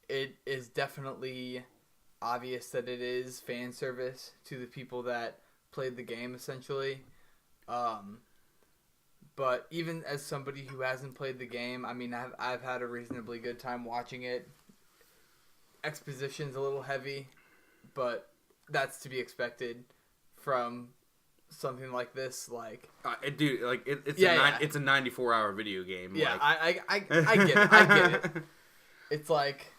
it is definitely obvious that it is fan service to the people that played the game, essentially. But even as somebody who hasn't played the game, I mean, I've had a reasonably good time watching it. Exposition's a little heavy, but that's to be expected from something like this. Like, dude, like it's a 94-hour video game. Yeah, like. I get it. I get it. It's like,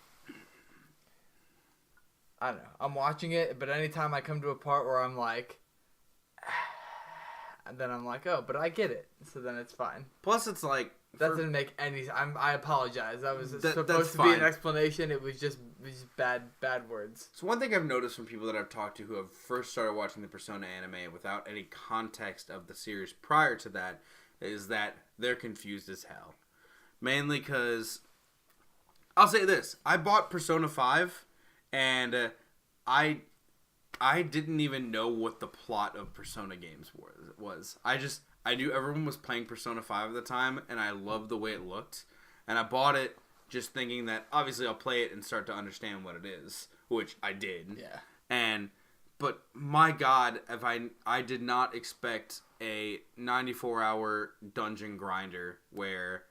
I don't know. I'm watching it, but anytime I come to a part where I'm like, and then I'm like, oh, but I get it. So then it's fine. Plus, it's like that doesn't make any. I apologize. That was supposed to be an explanation. It was just bad words. So one thing I've noticed from people that I've talked to who have first started watching the Persona anime without any context of the series prior to that is that they're confused as hell. Mainly because I'll say this: I bought Persona 5, and I didn't even know what the plot of Persona games was. I knew everyone was playing Persona 5 at the time, and I loved the way it looked. And I bought it just thinking that obviously I'll play it and start to understand what it is, which I did. Yeah. But my God, if I did not expect a 94-hour dungeon grinder where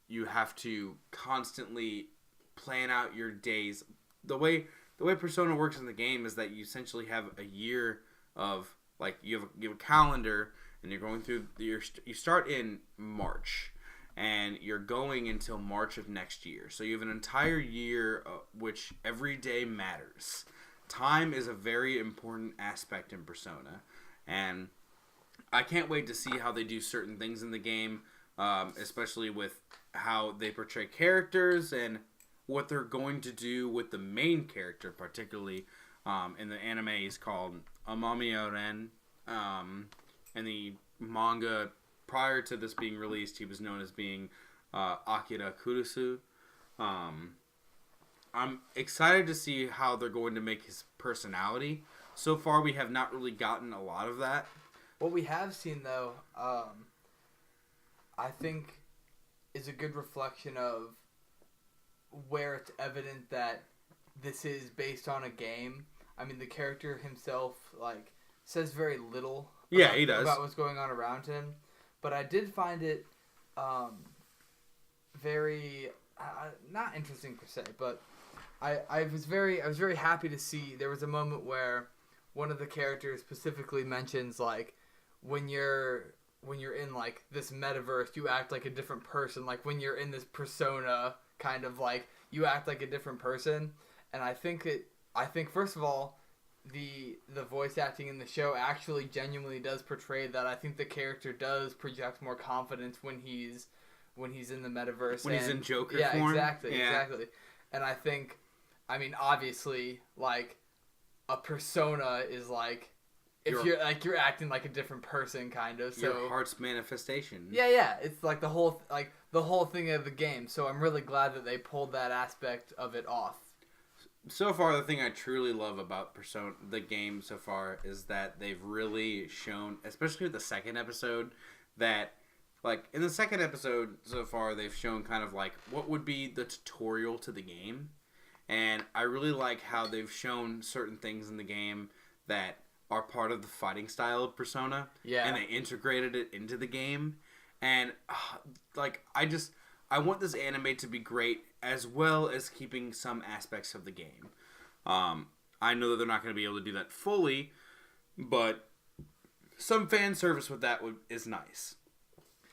you have to constantly plan out your days. The way Persona works in the game is that you essentially have a year of, like, you have a calendar, and you're going through you start in March, and you're going until March of next year. So you have an entire year, which every day matters. Time is a very important aspect in Persona, and I can't wait to see how they do certain things in the game, especially with how they portray characters and what they're going to do with the main character, particularly in the anime. He's called Amami Oren. In the manga, prior to this being released, he was known as being Akira Kurusu. I'm excited to see how they're going to make his personality. So far, we have not really gotten a lot of that. What we have seen, though, I think is a good reflection of where it's evident that this is based on a game. I mean, the character himself, like, says very little he does. About what's going on around him. But I did find it very, not interesting per se, but I was very happy to see there was a moment where one of the characters specifically mentions, like, when you're in, like, this metaverse, you act like a different person. Like, when you're in this persona, kind of, like, you act like a different person. And I think first of all, the voice acting in the show actually genuinely does portray that. I think the character does project more confidence when he's in the metaverse. When he's in Joker form. Yeah, exactly. And I think, I mean, obviously, like, a persona is, like, if you're acting like a different person, kind of. So your heart's manifestation. Yeah. It's like the whole thing of the game. So I'm really glad that they pulled that aspect of it off. So far, the thing I truly love about Persona, the game so far, is that they've really shown, especially with the second episode, that, like, in the second episode so far, they've shown kind of, like, what would be the tutorial to the game. And I really like how they've shown certain things in the game that are part of the fighting style of Persona. Yeah. And they integrated it into the game. And, like, I want this anime to be great, as well as keeping some aspects of the game. I know that they're not going to be able to do that fully, but some fan service with that is nice.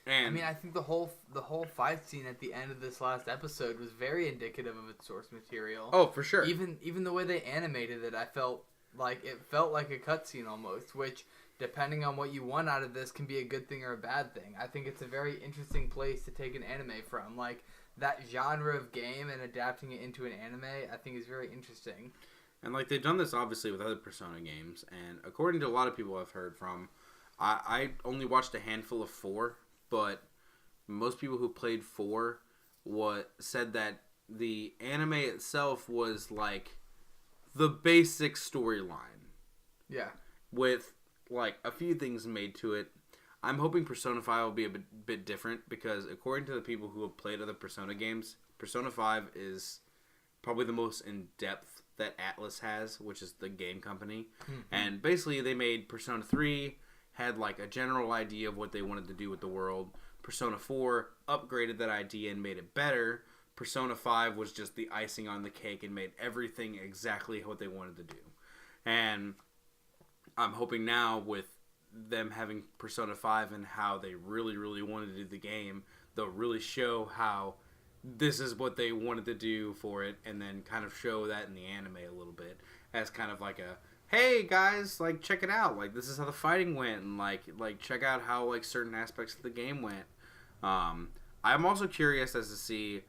And I mean, I think the whole fight scene at the end of this last episode was very indicative of its source material. Oh, for sure. Even the way they animated it, I felt like a cutscene almost, which, depending on what you want out of this, can be a good thing or a bad thing. I think it's a very interesting place to take an anime from. Like, that genre of game and adapting it into an anime, I think is very interesting. And, like, they've done this, obviously, with other Persona games. And according to a lot of people I've heard from, I only watched a handful of 4, but most people who played 4 said that the anime itself was, like, the basic storyline. Yeah. With, like, a few things made to it. I'm hoping Persona 5 will be a bit different, because according to the people who have played other Persona games, Persona 5 is probably the most in-depth that Atlus has, which is the game company. Mm-hmm. And basically they made Persona 3, had, like, a general idea of what they wanted to do with the world. Persona 4 upgraded that idea and made it better. Persona 5 was just the icing on the cake and made everything exactly what they wanted to do. And I'm hoping now, with them having Persona 5 and how they really, really wanted to do the game, they'll really show how this is what they wanted to do for it, and then kind of show that in the anime a little bit as kind of like a, hey guys, like, check it out, like, this is how the fighting went, and like check out how, like, certain aspects of the game went. I'm also curious as to see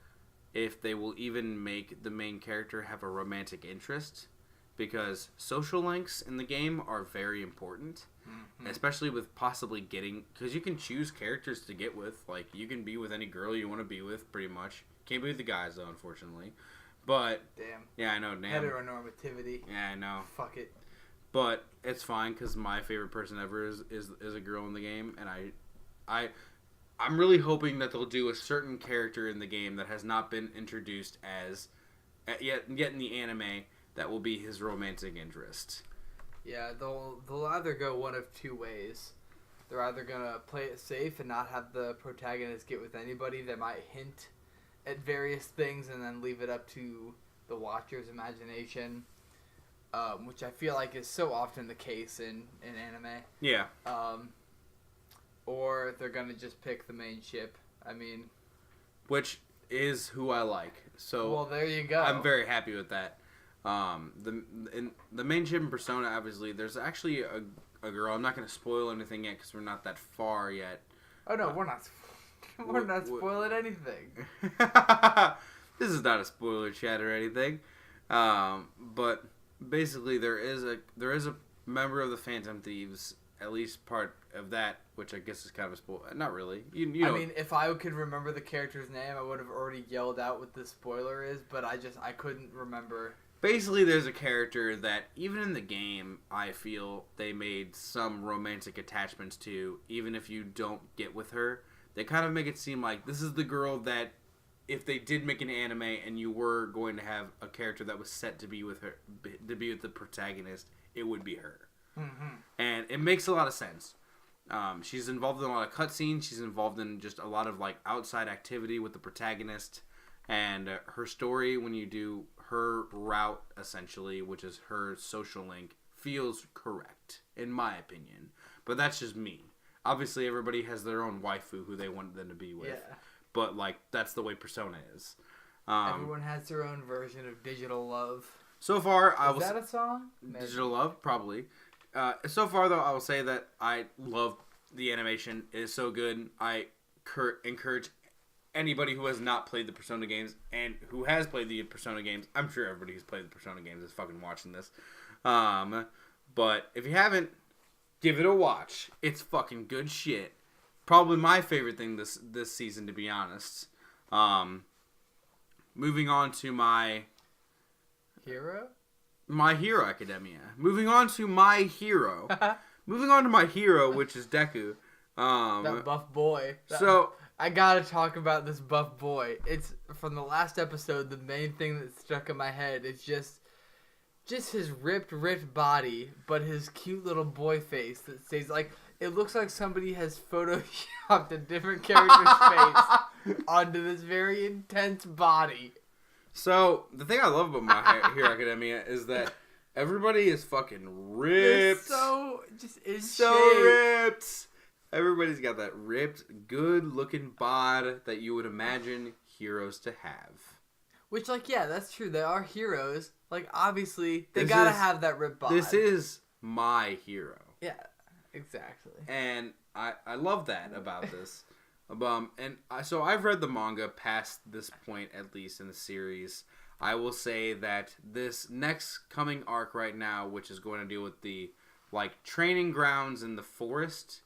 if they will even make the main character have a romantic interest, because social links in the game are very important. Mm-hmm. Especially with possibly getting, because you can choose characters to get with. Like, you can be with any girl you want to be with, pretty much. Can't be with the guys, though, unfortunately. But damn. Yeah, I know. Damn. Heteronormativity. Yeah, I know. Fuck it. But it's fine, because my favorite person ever is a girl in the game, and I'm really hoping that they'll do a certain character in the game that has not been introduced as yet in the anime that will be his romantic interest. Yeah, they'll either go one of two ways. they're either gonna play it safe and not have the protagonist get with anybody. They might hint at various things and then leave it up to the watcher's imagination, which I feel like is so often the case in anime. Yeah. Or they're gonna just pick the main ship. I mean, which is who I like. So well, there you go. I'm very happy with that. The main ship in Persona, obviously, there's actually a girl. I'm not going to spoil anything yet because we're not that far yet. Oh no, we're not. We're not spoiling anything. This is not a spoiler chat or anything. But basically, there is a member of the Phantom Thieves, at least part of that, which I guess is kind of a spoiler. Not really. You know. I mean, if I could remember the character's name, I would have already yelled out what the spoiler is, but I couldn't remember. Basically, there's a character that, even in the game, I feel they made some romantic attachments to, even if you don't get with her. They kind of make it seem like this is the girl that, if they did make an anime and you were going to have a character that was set to be with her, to be with the protagonist, it would be her. Mm-hmm. And it makes a lot of sense. She's involved in a lot of cutscenes. She's involved in just a lot of like outside activity with the protagonist. And her story, when you do her route, essentially, which is her social link, feels correct, in my opinion. But that's just me. Obviously, everybody has their own waifu who they want them to be with. Yeah. But, like, that's the way Persona is. Everyone has their own version of digital love. So far, Is that a song? Maybe. Digital love? Probably. So far, though, I will say that I love the animation. It is so good. I encourage anybody who has not played the Persona games and who has played the Persona games. I'm sure everybody who's played the Persona games is fucking watching this. But if you haven't, give it a watch. It's fucking good shit. Probably my favorite thing this season, to be honest. Moving on to my hero? My Hero Academia. Moving on to my hero. Moving on to my hero, which is Deku. That buff boy. I gotta talk about this buff boy. It's from the last episode. The main thing that stuck in my head is just his ripped body, but his cute little boy face that stays like it looks like somebody has photoshopped a different character's face onto this very intense body. So the thing I love about My Hero Academia is that everybody is fucking ripped. They're so ripped. Everybody's got that ripped, good-looking bod that you would imagine heroes to have. Which, like, yeah, that's true. They are heroes. Like, obviously, they gotta have that ripped bod. This is my hero. Yeah, exactly. And I love that about this. So I've read the manga past this point, at least in the series. I will say that this next coming arc right now, which is going to deal with the, like, training grounds in the forest...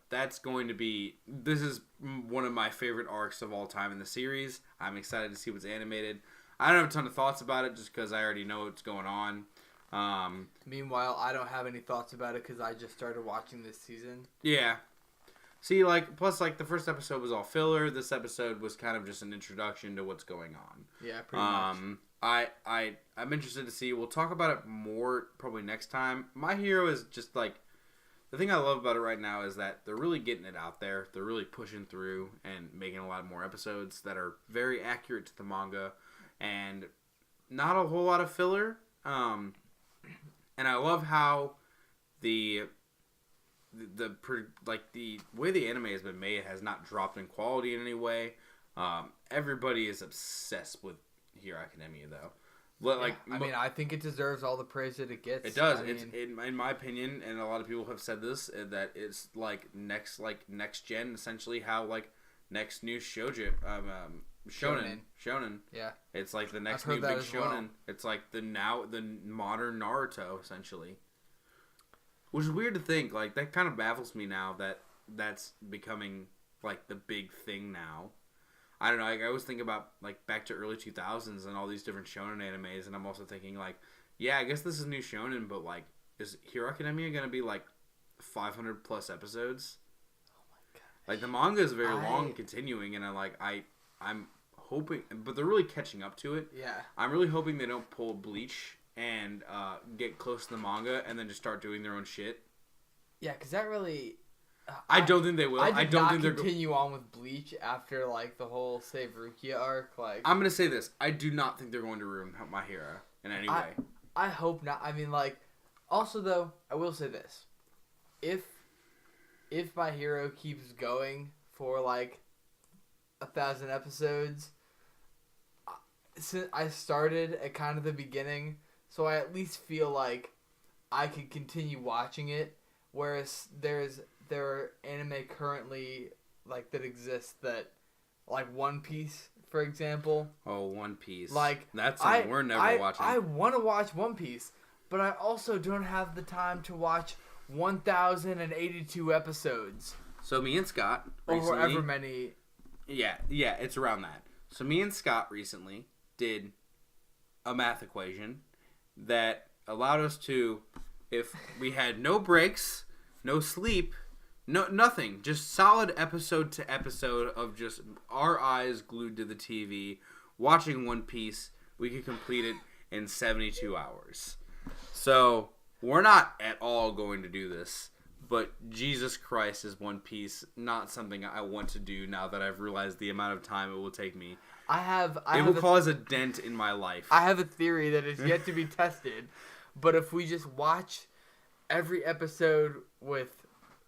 that's going to be... This is one of my favorite arcs of all time in the series. I'm excited to see what's animated. I don't have a ton of thoughts about it just because I already know what's going on. Meanwhile, I don't have any thoughts about it because I just started watching this season. Yeah. See, like, plus, like, the first episode was all filler. This episode was kind of just an introduction to what's going on. Yeah, pretty much. I'm interested to see. We'll talk about it more probably next time. My Hero is just, like... The thing I love about it right now is that they're really getting it out there. They're really pushing through and making a lot more episodes that are very accurate to the manga and not a whole lot of filler. And I love how the way the anime has been made has not dropped in quality in any way. Everybody is obsessed with Hero Academia, though. Like, I think it deserves all the praise that it gets. It does. In my opinion, and a lot of people have said this, that it's next gen, essentially how like next new shonen. Yeah. It's like the next new big shonen. Well. It's like the modern Naruto, essentially. Which is weird to think. Like, that kind of baffles me now that that's becoming like the big thing now. I don't know, I always think about, like, back to early 2000s and all these different shonen animes, and I'm also thinking, like, yeah, I guess this is new shonen, but, like, is Hero Academia going to be, like, 500-plus episodes? Oh, my God. Like, the manga is very long and continuing, and I'm hoping, but they're really catching up to it. Yeah. I'm really hoping they don't pull Bleach and get close to the manga and then just start doing their own shit. Yeah, because that really... I don't think they will. I don't think they're continue on with Bleach after, like, the whole Save Rukia arc. Like, I'm going to say this. I do not think they're going to ruin My Hero in any way. I hope not. I mean, like... Also, though, I will say this. If My Hero keeps going for, like, 1,000 episodes... Since I started at kind of the beginning, so I at least feel like I could continue watching it, whereas there are anime currently like that exists that, like One Piece, for example. Oh, One Piece. Like that's something we're never watching. I want to watch One Piece, but I also don't have the time to watch 1,082 episodes. So me and Scott recently, or however many. Yeah, it's around that. So me and Scott recently did a math equation that allowed us to, if we had no breaks, no sleep, nothing, just solid episode to episode of just our eyes glued to the TV, watching One Piece, we could complete it in 72 hours. So we're not at all going to do this, but Jesus Christ, is One Piece not something I want to do now that I've realized the amount of time it will take me. It will cause a dent in my life. I have a theory that is yet to be tested, but if we just watch every episode with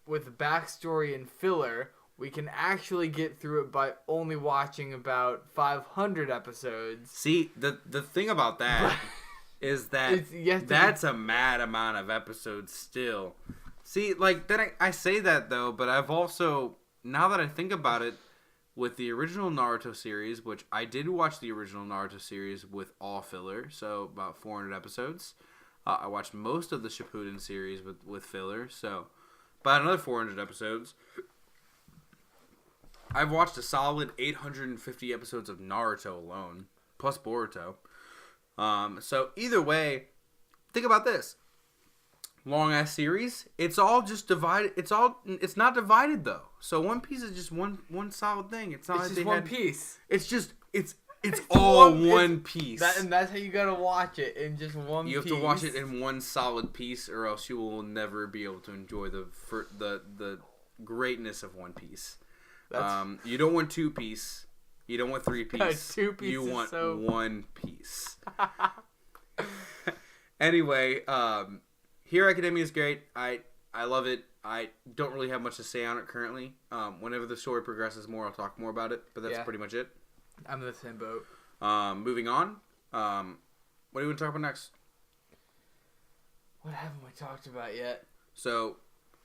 backstory and filler, we can actually get through it by only watching about 500 episodes. See, the thing about that is that that's a mad amount of episodes still. See, like, then I say that, though, but I've also, now that I think about it, with the original Naruto series, which I did watch the original Naruto series with all filler, so about 400 episodes. I watched most of the Shippuden series with filler, so about another 400 episodes. I've watched a solid 850 episodes of Naruto alone, plus Boruto. So either way, think about this. Long ass series, it's all just divided. It's not divided though. So One Piece is just one solid thing. It's not it's like just one piece. It's all one piece. And that's how you gotta watch it, in just one piece. You have to watch it in one solid piece, or else you will never be able to enjoy the greatness of One Piece. You don't want 2 piece. You don't want 3 piece. 2 piece. You want 1 piece. Anyway, Hero Academia is great. I love it. I don't really have much to say on it currently. Whenever the story progresses more, I'll talk more about it. But that's pretty much it. I'm in the same boat. Moving on. What do you want to talk about next? What haven't we talked about yet? So,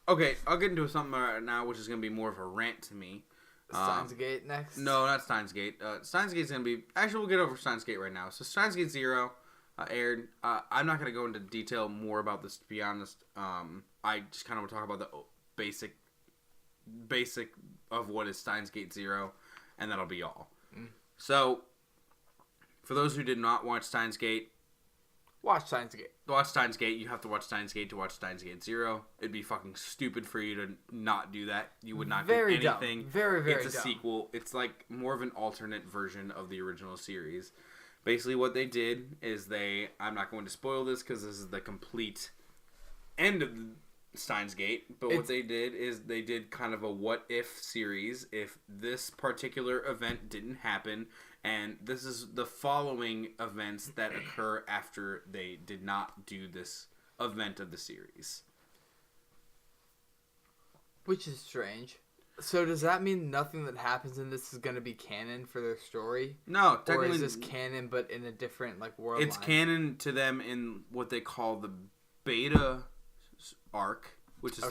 okay, I'll get into something right now, which is going to be more of a rant to me. Steins Gate next? No, not Steins Gate. Steins Gate's going to be... Actually, we'll get over Steins Gate right now. So, Steins Gate 0... aired. I'm not going to go into detail more about this, to be honest. I just kind of want to talk about the basic of what is Steins Gate 0, and that'll be all. So, for those who did not watch Steins Gate, watch Steins Gate. Watch Steins Gate. You have to watch Steins Gate to watch Steins Gate 0. It'd be fucking stupid for you to not do that. You would not get anything. Dumb. Very, very dumb. It's a sequel. It's like more of an alternate version of the original series. Basically, what they did is I'm not going to spoil this because this is the complete end of Steins Gate, but what they did is they did kind of a what-if series if this particular event didn't happen, and this is the following events that occur after they did not do this event of the series. Which is strange. So does that mean nothing that happens in this is going to be canon for their story? No, technically... Or is this canon but in a different world It's line? canon to them in what they call the beta arc, which is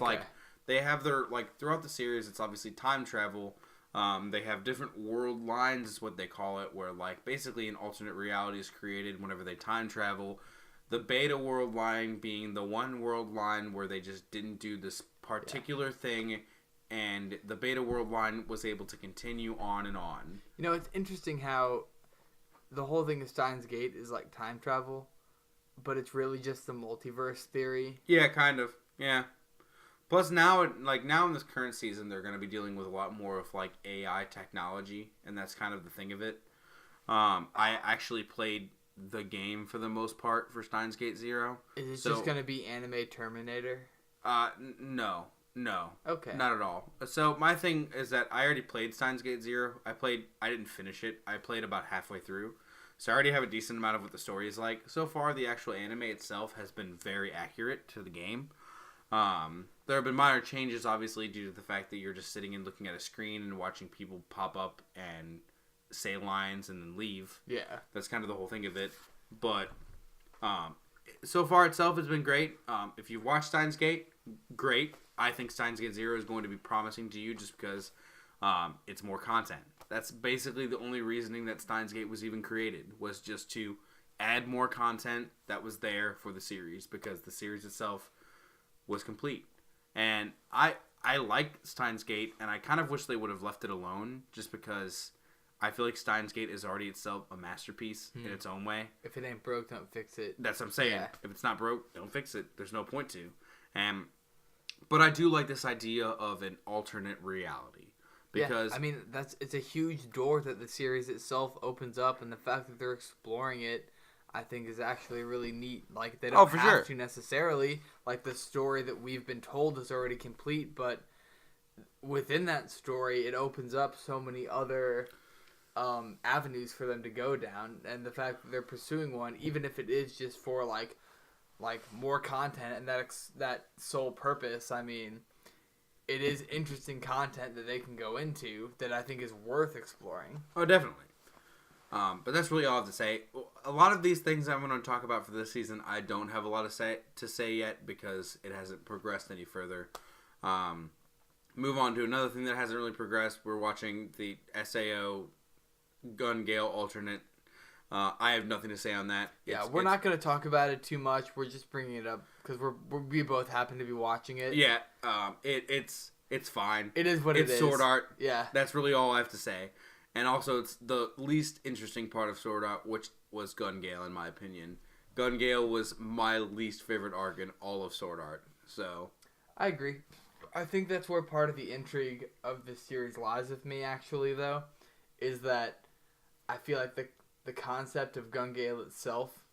they have their... throughout the series, it's obviously time travel. They have different world lines, is what they call it, where basically an alternate reality is created whenever they time travel. The beta world line being the one world line where they just didn't do this particular thing... And the beta world line was able to continue on and on. You know, it's interesting how the whole thing of Steins Gate is time travel, but it's really just the multiverse theory. Yeah, kind of. Yeah. Plus now in this current season, they're going to be dealing with a lot more of AI technology, and that's kind of the thing of it. I actually played the game for the most part for Steins Gate 0. Is it just going to be anime Terminator? No. Okay. Not at all. So my thing is that I already played Steins Gate Zero. I didn't finish it. I played about halfway through. So I already have a decent amount of what the story is like. So far, the actual anime itself has been very accurate to the game. There have been minor changes, obviously, due to the fact that you're just sitting and looking at a screen and watching people pop up and say lines and then leave. Yeah. That's kind of the whole thing of it. But so far itself has been great. If you've watched Steins Gate, great. I think Steins Gate Zero is going to be promising to you just because it's more content. That's basically the only reasoning that Steins Gate was even created, was just to add more content that was there for the series, because the series itself was complete. And I like Steins Gate, and I kind of wish they would have left it alone, just because I feel like Steins Gate is already itself a masterpiece in its own way. If it ain't broke, don't fix it. That's what I'm saying. Yeah. If it's not broke, don't fix it. There's no point to. But I do like this idea of an alternate reality. Because I mean, it's a huge door that the series itself opens up, and the fact that they're exploring it, I think, is actually really neat. Like, they don't have to necessarily. Like, the story that we've been told is already complete, but within that story, it opens up so many other avenues for them to go down, and the fact that they're pursuing one, even if it is just for like more content and that sole purpose, I mean, it is interesting content that they can go into that I think is worth exploring. Oh, definitely. But that's really all I have to say. A lot of these things I'm going to talk about for this season, I don't have a lot to say yet, because it hasn't progressed any further. Move on to another thing that hasn't really progressed. We're watching the SAO Gun Gale alternate. I have nothing to say on that. We're not going to talk about it too much. We're just bringing it up because we both happen to be watching it. Yeah, it's fine. It is what it is. It's sword art. Yeah. That's really all I have to say. And also, it's the least interesting part of sword art, which was Gun Gale, in my opinion. Gun Gale was my least favorite arc in all of sword art. So I agree. I think that's where part of the intrigue of this series lies with me, actually, though, is that I feel like the concept of Gun Gale itself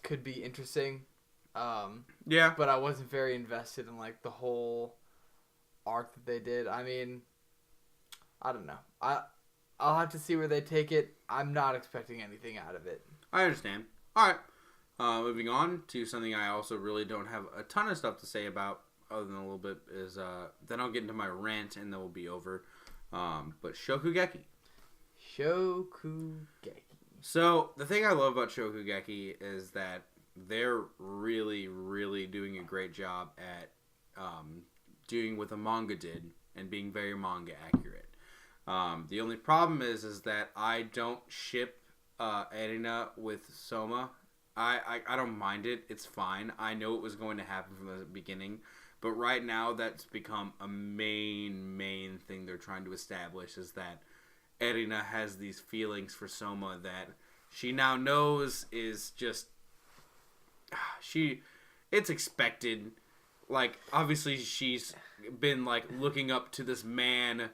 could be interesting. Yeah. But I wasn't very invested in, like, the whole arc that they did. I mean, I don't know. I'll have to see where they take it. I'm not expecting anything out of it. I understand. All right. Moving on to something I also really don't have a ton of stuff to say about, other than a little bit, is then I'll get into my rant and then we'll be over. But Shokugeki. So, the thing I love about Shokugeki is that they're really, really doing a great job at doing what the manga did and being very manga accurate. The only problem is that I don't ship Erina with Soma. I don't mind it. It's fine. I know it was going to happen from the beginning. But right now, that's become a main thing they're trying to establish, is that Erina has these feelings for Soma that she now knows is just... It's expected. Like, obviously, she's been, like, looking up to this man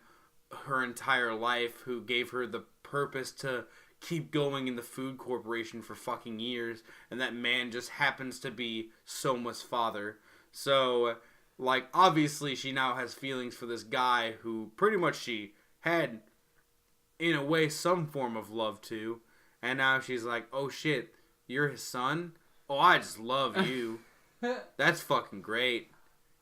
her entire life who gave her the purpose to keep going in the food corporation for fucking years, and that man just happens to be Soma's father. So, like, obviously she now has feelings for this guy who pretty much she had, in a way, some form of love to, and now she's like, oh shit, you're his son? Oh, I just love you. That's fucking great.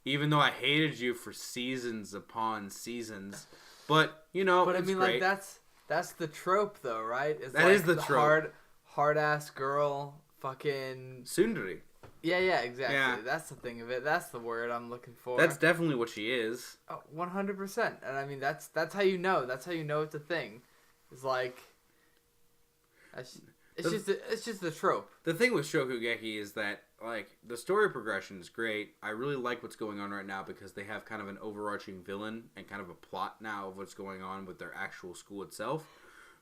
Even though I hated you for seasons upon seasons. But, you know, but it's I mean, great. like, that's the trope, though, right? It's that like is the trope. Hard-ass girl, fucking... Tsundere. Yeah, exactly. Yeah. That's the thing of it. That's the word I'm looking for. That's definitely what she is. Oh, 100%. And I mean, that's how you know. That's how you know it's a thing. It's like... It's just the trope. The thing with Shokugeki is that, like, the story progression is great. I really like what's going on right now because they have kind of an overarching villain and kind of a plot now of what's going on with their actual school itself,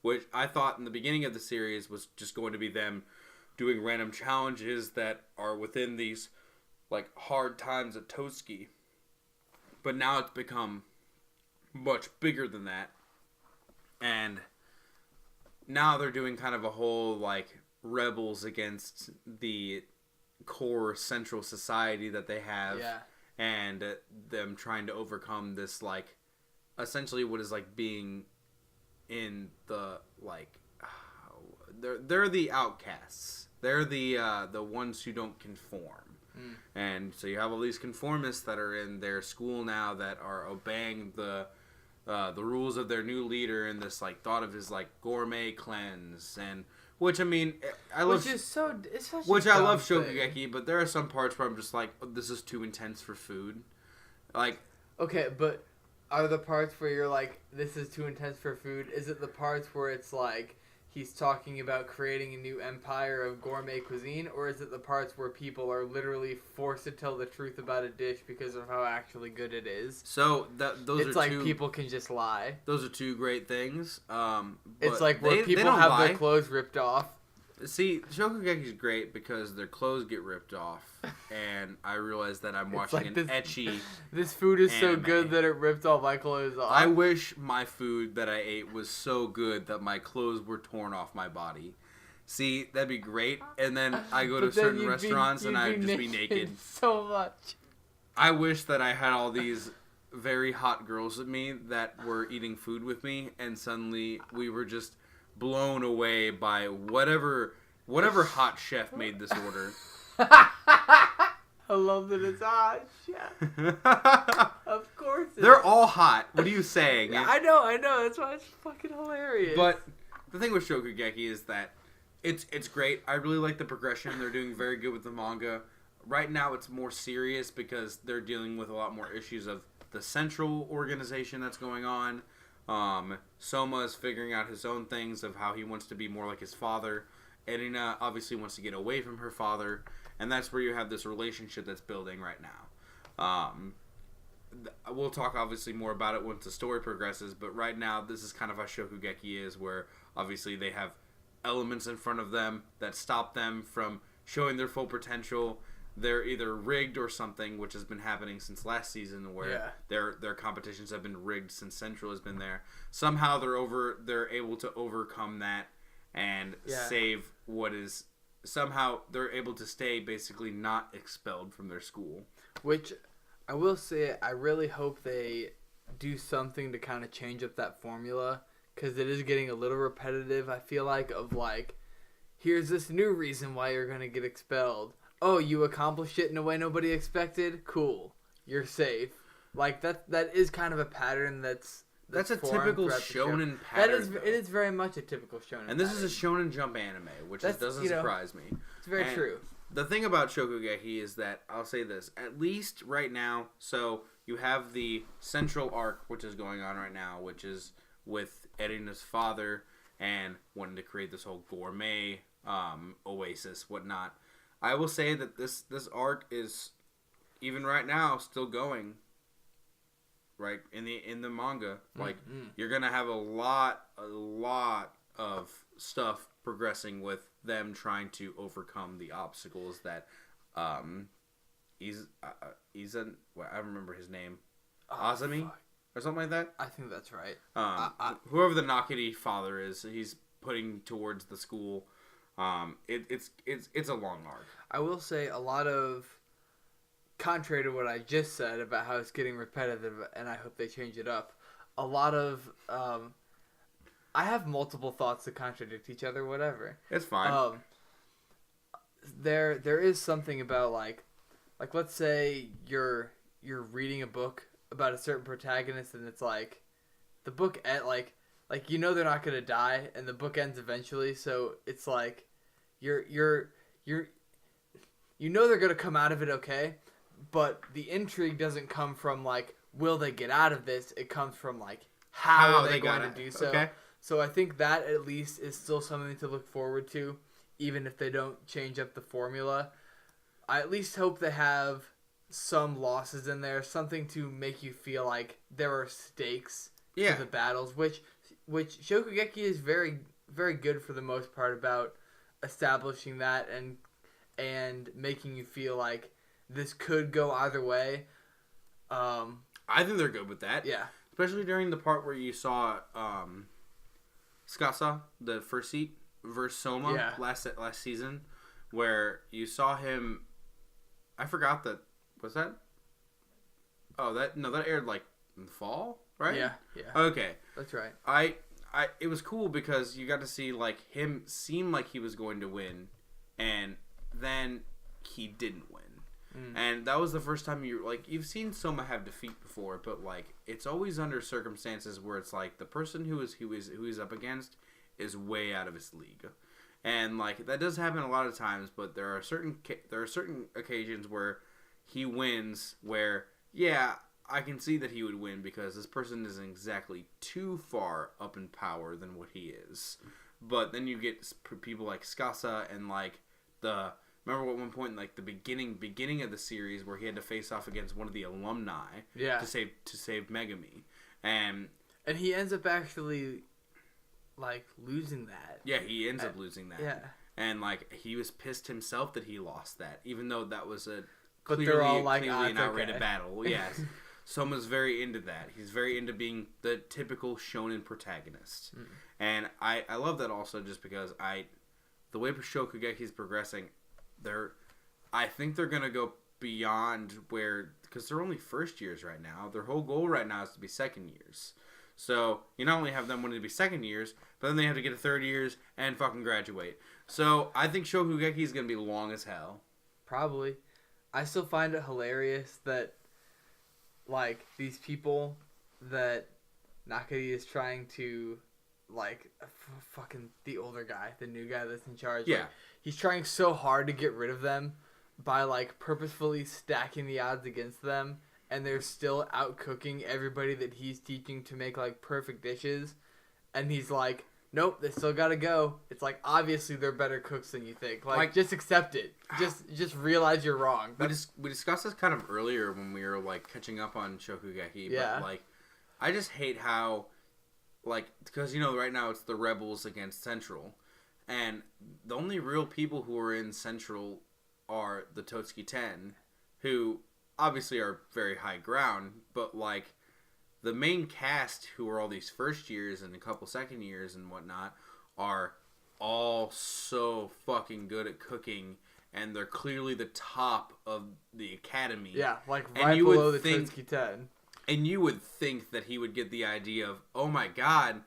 which I thought in the beginning of the series was just going to be them doing random challenges that are within these, like, hard times at Toski. But now it's become much bigger than that. And now they're doing kind of a whole, like, rebels against the core central society that they have. Yeah. and them trying to overcome this, like, essentially what is, like, being in the, like, they're the outcasts. They're the ones who don't conform. And so you have all these conformists that are in their school now that are obeying the rules of their new leader in this, like, thought of his, like, gourmet cleanse. And which, I mean, I love, which is so, it's such which a I love dumb Shokugeki, thing. but there are some parts where I'm just like, oh, this is too intense for food. Like, Okay, but are the parts where you're like, this is too intense for food? Is it the parts where it's like he's talking about creating a new empire of gourmet cuisine, or is it the parts where people are literally forced to tell the truth about a dish because of how actually good it is? so those It's are like two, people can just lie. those are two great things. It's but like where they people don't have lie. their clothes ripped off. See, Shokugeki's great because their clothes get ripped off, and I realize that I'm watching like an this- ecchi. This food is so Anime. good that it ripped all my clothes off. I wish my food that I ate was so good that my clothes were torn off my body. See, that'd be great. And then I go to But then certain you'd be- restaurants and you'd I'd just be naked. so much. I wish that I had all these very hot girls with me that were eating food with me, and suddenly we were just blown away by whatever hot chef made this order. I love that it's hot. Yeah. Of course it They're is. all hot. What are you saying? Yeah, I know. That's why it's fucking hilarious. But the thing with Shokugeki is that it's great. I really like the progression. They're doing very good with the manga. Right now it's more serious because they're dealing with a lot more issues of the central organization that's going on. Soma is figuring out his own things of how he wants to be more like his father. Erina obviously wants to get away from her father. And that's where you have this relationship that's building right now. We'll talk obviously more about it once the story progresses, but right now this is kind of how Shokugeki is, where obviously they have elements in front of them that stop them from showing their full potential. They're either rigged or something, which has been happening since last season, where their competitions have been rigged since Central has been there. Somehow they're able to overcome that and save what is. Somehow they're able to stay basically not expelled from their school. Which, I will say, I really hope they do something to kind of change up that formula, because it is getting a little repetitive, I feel like, of like, here's this new reason why you're going to get expelled. Oh, you accomplished it in a way nobody expected? Cool. You're safe. Like, that is kind of a pattern that's a formed typical throughout the show. shonen pattern. It is very much a typical shonen And this pattern. is a Shonen Jump anime, which doesn't surprise me. It's very true. The thing about Shokugeki is that, I'll say this, at least right now, so you have the central arc, which is going on right now, which is with Erina's father and wanting to create this whole gourmet oasis, whatnot. I will say that this arc is, even right now, still going. Right in the manga, like you're gonna have a lot of stuff progressing with them trying to overcome the obstacles that I don't remember his name, Azami or something like that. I think that's right. Whoever the Nakiri father is, he's putting towards the school. It's a long arc. I will say a lot of. Contrary to what I just said about how it's getting repetitive, and I hope they change it up, a lot of I have multiple thoughts that contradict each other. Whatever, it's fine. There is something about like let's say you're reading a book about a certain protagonist, and it's like the book like you know they're not gonna die, and the book ends eventually. So it's like you're you know they're gonna come out of it okay. But the intrigue doesn't come from, like, will they get out of this? It comes from, like, how are they going to do so? Okay. So I think that, at least, is still something to look forward to, even if they don't change up the formula. I at least hope they have some losses in there, something to make you feel like there are stakes to the battles, which Shokugeki is very, very good for the most part about establishing that and making you feel like this could go either way. I think they're good with that. Yeah. Especially during the part where you saw Tsukasa, the first seat, versus Soma last season, where you saw him. I forgot that. Was that Oh, that aired like in the fall, right? Yeah. Okay. That's right. It was cool because you got to see like him seem like he was going to win, and then he didn't win. And that was the first time you've seen Soma have defeat before, but like it's always under circumstances where it's like the person who he's up against is way out of his league. And like that does happen a lot of times, but there are certain occasions where he wins where I can see that he would win because this person isn't exactly too far up in power than what he is. But then you get people like Skasa and like remember at one point in like the beginning of the series where he had to face off against one of the alumni to save Megami. And he ends up actually like losing that. Yeah, he ends up losing that. Yeah. And like he was pissed himself that he lost that, even though that was a clearly an outrated battle. Yes. Soma's very into that. He's very into being the typical shonen protagonist. And I love that also just because the way Shokugeki's progressing, I think they're going to go beyond because they're only first years right now. Their whole goal right now is to be second years. So you not only have them wanting to be second years, but then they have to get to third years and fucking graduate. So I think Shokugeki is going to be long as hell. Probably. I still find it hilarious that like these people that Nakari is trying to like fucking the older guy, the new guy that's in charge. Yeah. Like, he's trying so hard to get rid of them by like purposefully stacking the odds against them, and they're still out cooking everybody that he's teaching to make like perfect dishes, and he's like, nope, they still gotta go. It's like obviously they're better cooks than you think. Like just accept it. Just realize you're wrong. We discussed this kind of earlier when we were like catching up on Shokugeki. Yeah. But like, I just hate how because right now it's the Rebels against Central, and the only real people who are in Central are the Totsuki 10, who obviously are very high ground, but like the main cast, who are all these first years and a couple second years and whatnot, are all so fucking good at cooking, and they're clearly the top of the academy. Yeah, like right below the Totsuki 10. And you would think that he would get the idea of, oh my god,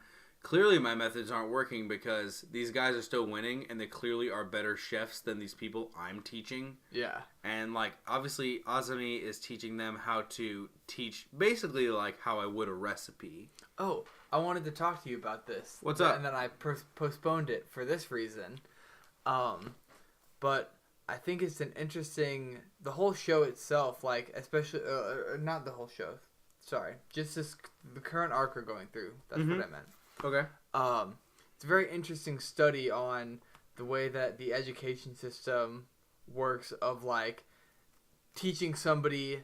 clearly my methods aren't working because these guys are still winning, and they clearly are better chefs than these people I'm teaching. Yeah. And like obviously Azumi is teaching them how to teach basically like how I would a recipe. Oh, I wanted to talk to you about this. What's up? And then I postponed it for this reason. But I think it's an interesting, the whole show itself, like especially not the whole show. Sorry, just the current arc we're going through. That's what I meant. Okay. It's a very interesting study on the way that the education system works of like teaching somebody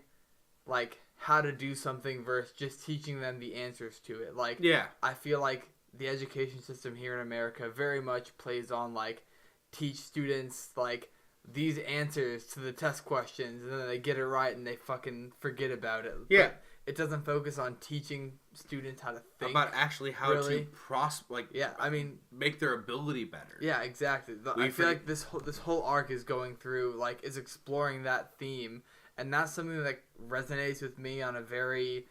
like how to do something versus just teaching them the answers to it. Like, yeah, I feel like the education system here in America very much plays on like teach students like these answers to the test questions, and then they get it right and they fucking forget about it. Yeah. But it doesn't focus on teaching students how to think. About actually how to make their ability better. Yeah, exactly. I feel like this whole arc is going through, like, is exploring that theme, and that's something that resonates with me on a very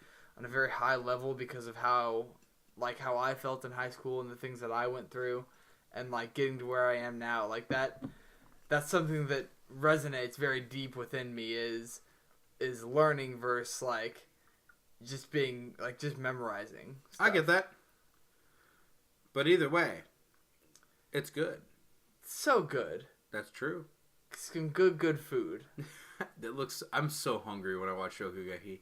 high level because of how I felt in high school and the things that I went through, and like getting to where I am now. Like that's something that resonates very deep within me is learning versus like just being like just memorizing stuff. I get that, but either way, it's good. So good. That's true. Some good food. I'm so hungry when I watch Shokugeki.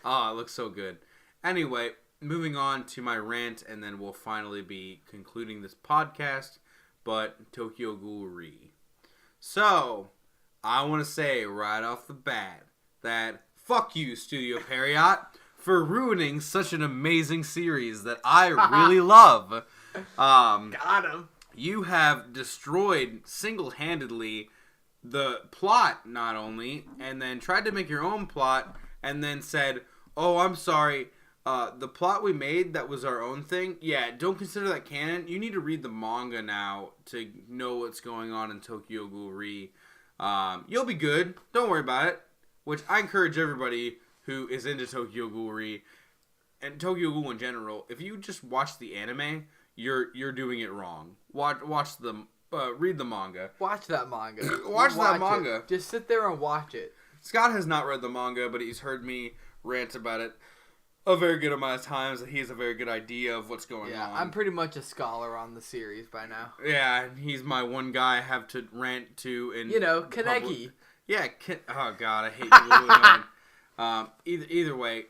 It looks so good. Anyway, moving on to my rant, and then we'll finally be concluding this podcast. But Tokyo Ghoul Re. So, I want to say right off the bat that fuck you, Studio Perriott, for ruining such an amazing series that I really love. Got him. You have destroyed single-handedly the plot, not only, and then tried to make your own plot, and then said, oh, I'm sorry, the plot we made that was our own thing, yeah, don't consider that canon. You need to read the manga now to know what's going on in Tokyo Ghoul Re. You'll be good. Don't worry about it. Which I encourage everybody who is into Tokyo Ghoul and Tokyo Ghoul in general, if you just watch the anime, you're doing it wrong. Watch the read the manga. Watch that manga. watch that manga. It. Just sit there and watch it. Scott has not read the manga, but he's heard me rant about it a very good amount of times. That he has a very good idea of what's going on. Yeah, I'm pretty much a scholar on the series by now. Yeah, and he's my one guy I have to rant to in Kaneki. Yeah, oh god, I hate you. Either way,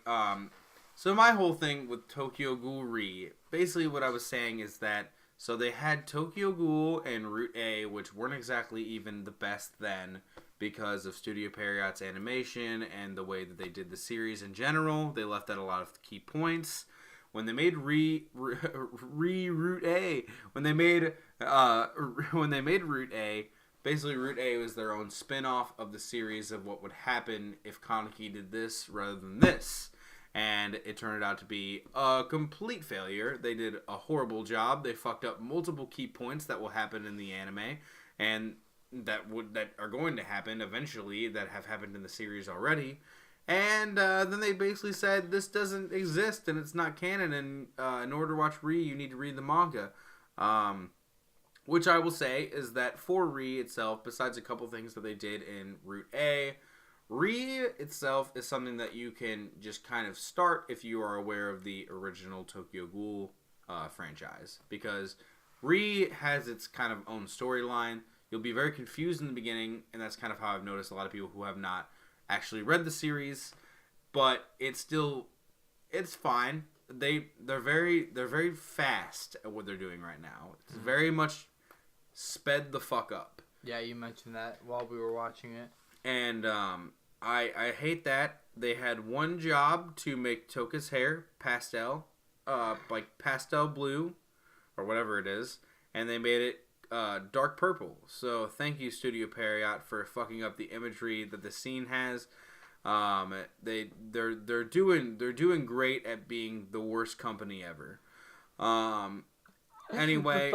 so my whole thing with Tokyo Ghoul basically what I was saying is that, so they had Tokyo Ghoul and Route A, which weren't exactly even the best then because of Studio Pierrot's animation and the way that they did the series in general. They left out a lot of key points. When they made Route A, when they made Route A, basically Route A was their own spin-off of the series of what would happen if Kaneki did this rather than this. And it turned out to be a complete failure. They did a horrible job. They fucked up multiple key points that will happen in the anime, and that are going to happen eventually, that have happened in the series already. And then they basically said this doesn't exist and it's not canon. And in order to watch Re, you need to read the manga. Which I will say is that for Re itself, besides a couple things that they did in Route A, Re itself is something that you can just kind of start if you are aware of the original Tokyo Ghoul franchise. Because Re has its kind of own storyline. You'll be very confused in the beginning, and that's kind of how I've noticed a lot of people who have not actually read the series. But it's fine. They're very fast at what they're doing right now. It's very much sped the fuck up. Yeah, you mentioned that while we were watching it. And I hate that. They had one job to make Toka's hair pastel, like pastel blue, or whatever it is, and they made it dark purple. So thank you, Studio Pierrot, for fucking up the imagery that the scene has. They're doing great at being the worst company ever. Anyway,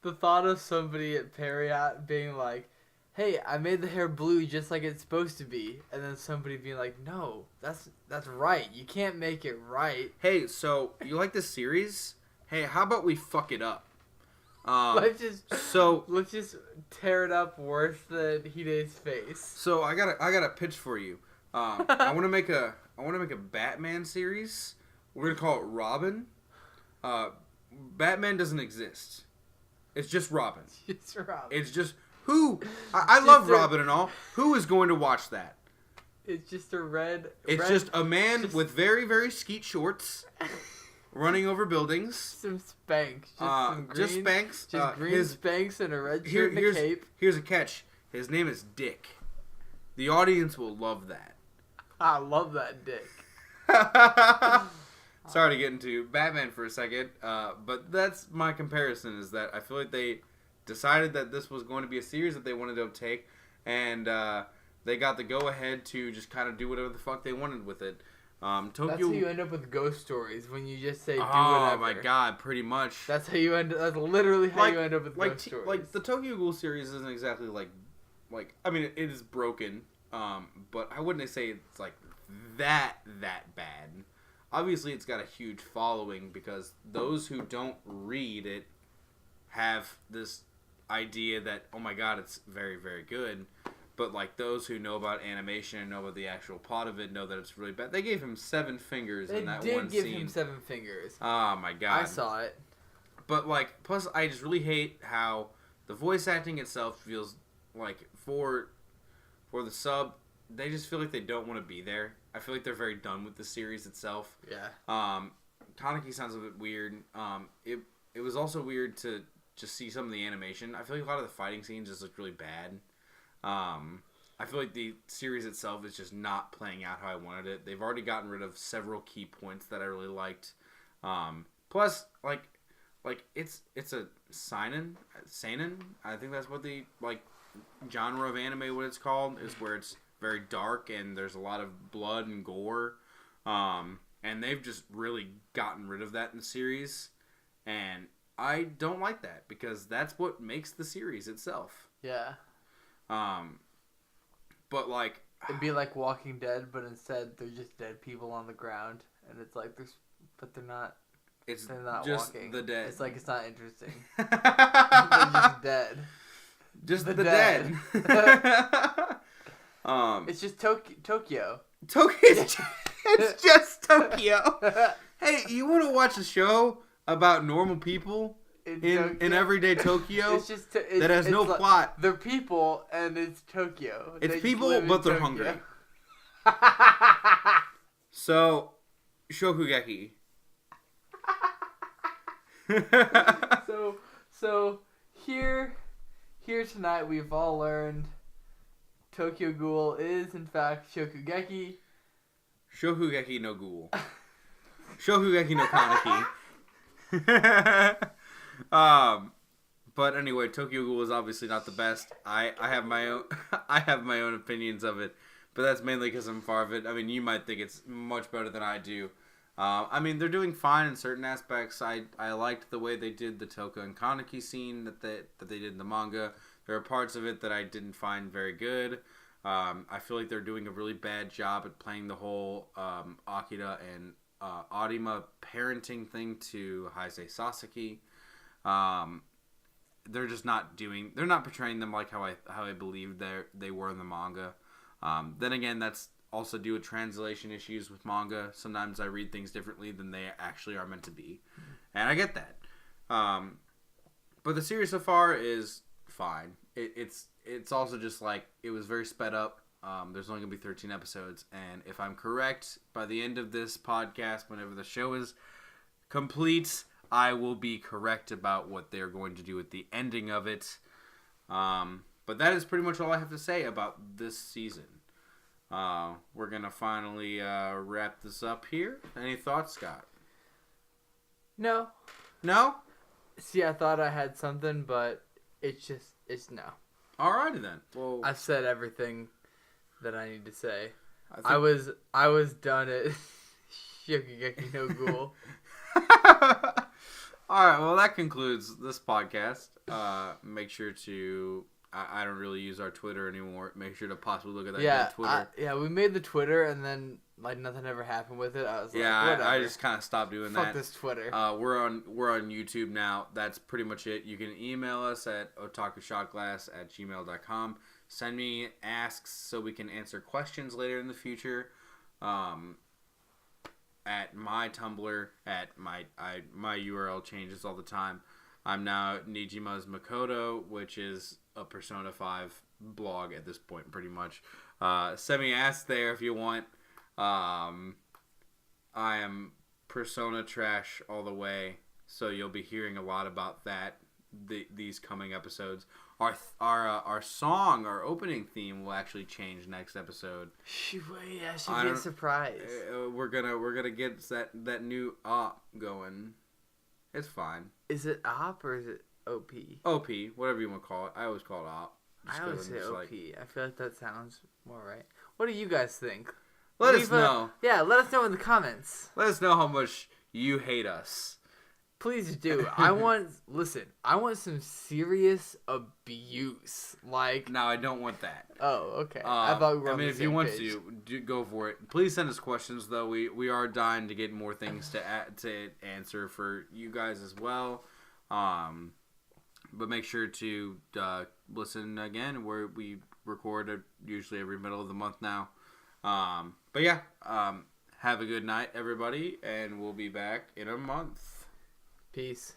the thought of somebody at Pierrot being like, hey, I made the hair blue just like it's supposed to be. And then somebody being like, no, that's right. You can't make it right. Hey, so you like this series? Hey, how about we fuck it up? Let's just tear it up worse than Hide's face. So I got a pitch for you. I want to make a Batman series. We're gonna call it Robin. Batman doesn't exist. It's just Robin. It's Robin. It's just who. I love Robin and all. Who is going to watch that? It's just a red. It's just a man with very, very skeet shorts running over buildings. Some Spanx. Just Spanx. Just green Spanx and a red shirt and a cape. Here's a catch. His name is Dick. The audience will love that. I love that Dick. Sorry to get into Batman for a second, but that's my comparison, is that I feel like they decided that this was going to be a series that they wanted to take, and they got the go-ahead to just kind of do whatever the fuck they wanted with it. That's how you end up with ghost stories, when you just say do whatever. Oh my god, pretty much. That's how you end. That's literally how you end up with ghost stories. Like the Tokyo Ghoul series isn't exactly like I mean it is broken, but I wouldn't say it's like that bad. Obviously, it's got a huge following because those who don't read it have this idea that, oh my god, it's very, very good. But like those who know about animation and know about the actual plot of it know that it's really bad. They gave him 7 fingers in that one scene. They did give him 7 fingers. Oh my god. I saw it. But like, plus I just really hate how the voice acting itself feels like for the sub, they just feel like they don't want to be there. I feel like they're very done with the series itself. Yeah. Kaneki sounds a bit weird. It was also weird to just see some of the animation. I feel like a lot of the fighting scenes just look really bad. I feel like the series itself is just not playing out how I wanted it. They've already gotten rid of several key points that I really liked. Plus, like it's a seinen. I think that's what the genre of anime, what it's called, is where it's very dark and there's a lot of blood and gore. And they've just really gotten rid of that in the series. And I don't like that because that's what makes the series itself. Yeah. But like It'd be like Walking Dead, but instead they're just dead people on the ground, and it's like but they're not. They're not just walking. The dead. It's like it's not interesting. They're just dead. Just the dead. It's just Tokyo. It's just Tokyo. Hey, you want to watch a show about normal people in everyday Tokyo it's just that has no plot? They're people, and it's Tokyo. It's people, but they're hungry. So, Shokugeki. So here tonight we've all learned Tokyo Ghoul is in fact Shokugeki. Shokugeki no Ghoul. Shokugeki no Kaneki. But anyway, Tokyo Ghoul is obviously not the best. I have my own opinions of it, but that's mainly because I'm far of it. I mean, you might think it's much better than I do. I mean, they're doing fine in certain aspects. I liked the way they did the Toka and Kaneki scene that they did in the manga. There are parts of it that I didn't find very good. I feel like they're doing a really bad job at playing the whole Akira and Arima parenting thing to Heisei Sasaki. They're just not portraying them like how I believe they were in the manga. Then again, that's also due to translation issues with manga. Sometimes I read things differently than they actually are meant to be, and I get that. But the series so far is fine. It's also just like it was very sped up. There's only gonna be 13 episodes, and if I'm correct, by the end of this podcast, whenever the show is complete, I will be correct about what they're going to do at the ending of it. But that is pretty much all I have to say about this season. We're going to finally wrap this up here. Any thoughts, Scott? No. No? See, I thought I had something, but it's no. Alrighty then. Well, I've said everything that I need to say. I was done at Shokugeki no Ghoul. Alright, well that concludes this podcast. Make sure to... I don't really use our Twitter anymore. Make sure to possibly look at that Twitter. We made the Twitter, and then like nothing ever happened with it. I was like, whatever. I just kind of stopped doing that. Fuck this Twitter. We're on YouTube now. That's pretty much it. You can email us at otakushotglass@gmail.com. Send me asks so we can answer questions later in the future. At my Tumblr, my URL changes all the time. I'm now Nijima's Makoto, which is a Persona 5 blog at this point, pretty much. Send me ask there if you want. I am Persona trash all the way, so you'll be hearing a lot about that these coming episodes. Our song, our opening theme will actually change next episode. Should be a surprise. We're gonna get that new op going. It's fine. Is it op or is it OP? OP, whatever you want to call it. I always call it op. I always say OP. I feel like that sounds more right. What do you guys think? Let us know. Yeah, let us know in the comments. Let us know how much you hate us. Please do. I want some serious abuse. Like, no, I don't want that. Oh, okay. I thought we were on the if same you want page. to, go for it. Please send us questions, though. We are dying to get more things to answer for you guys as well. But make sure to listen again, where we record usually every middle of the month now. But yeah, have a good night, everybody, and we'll be back in a month. Peace.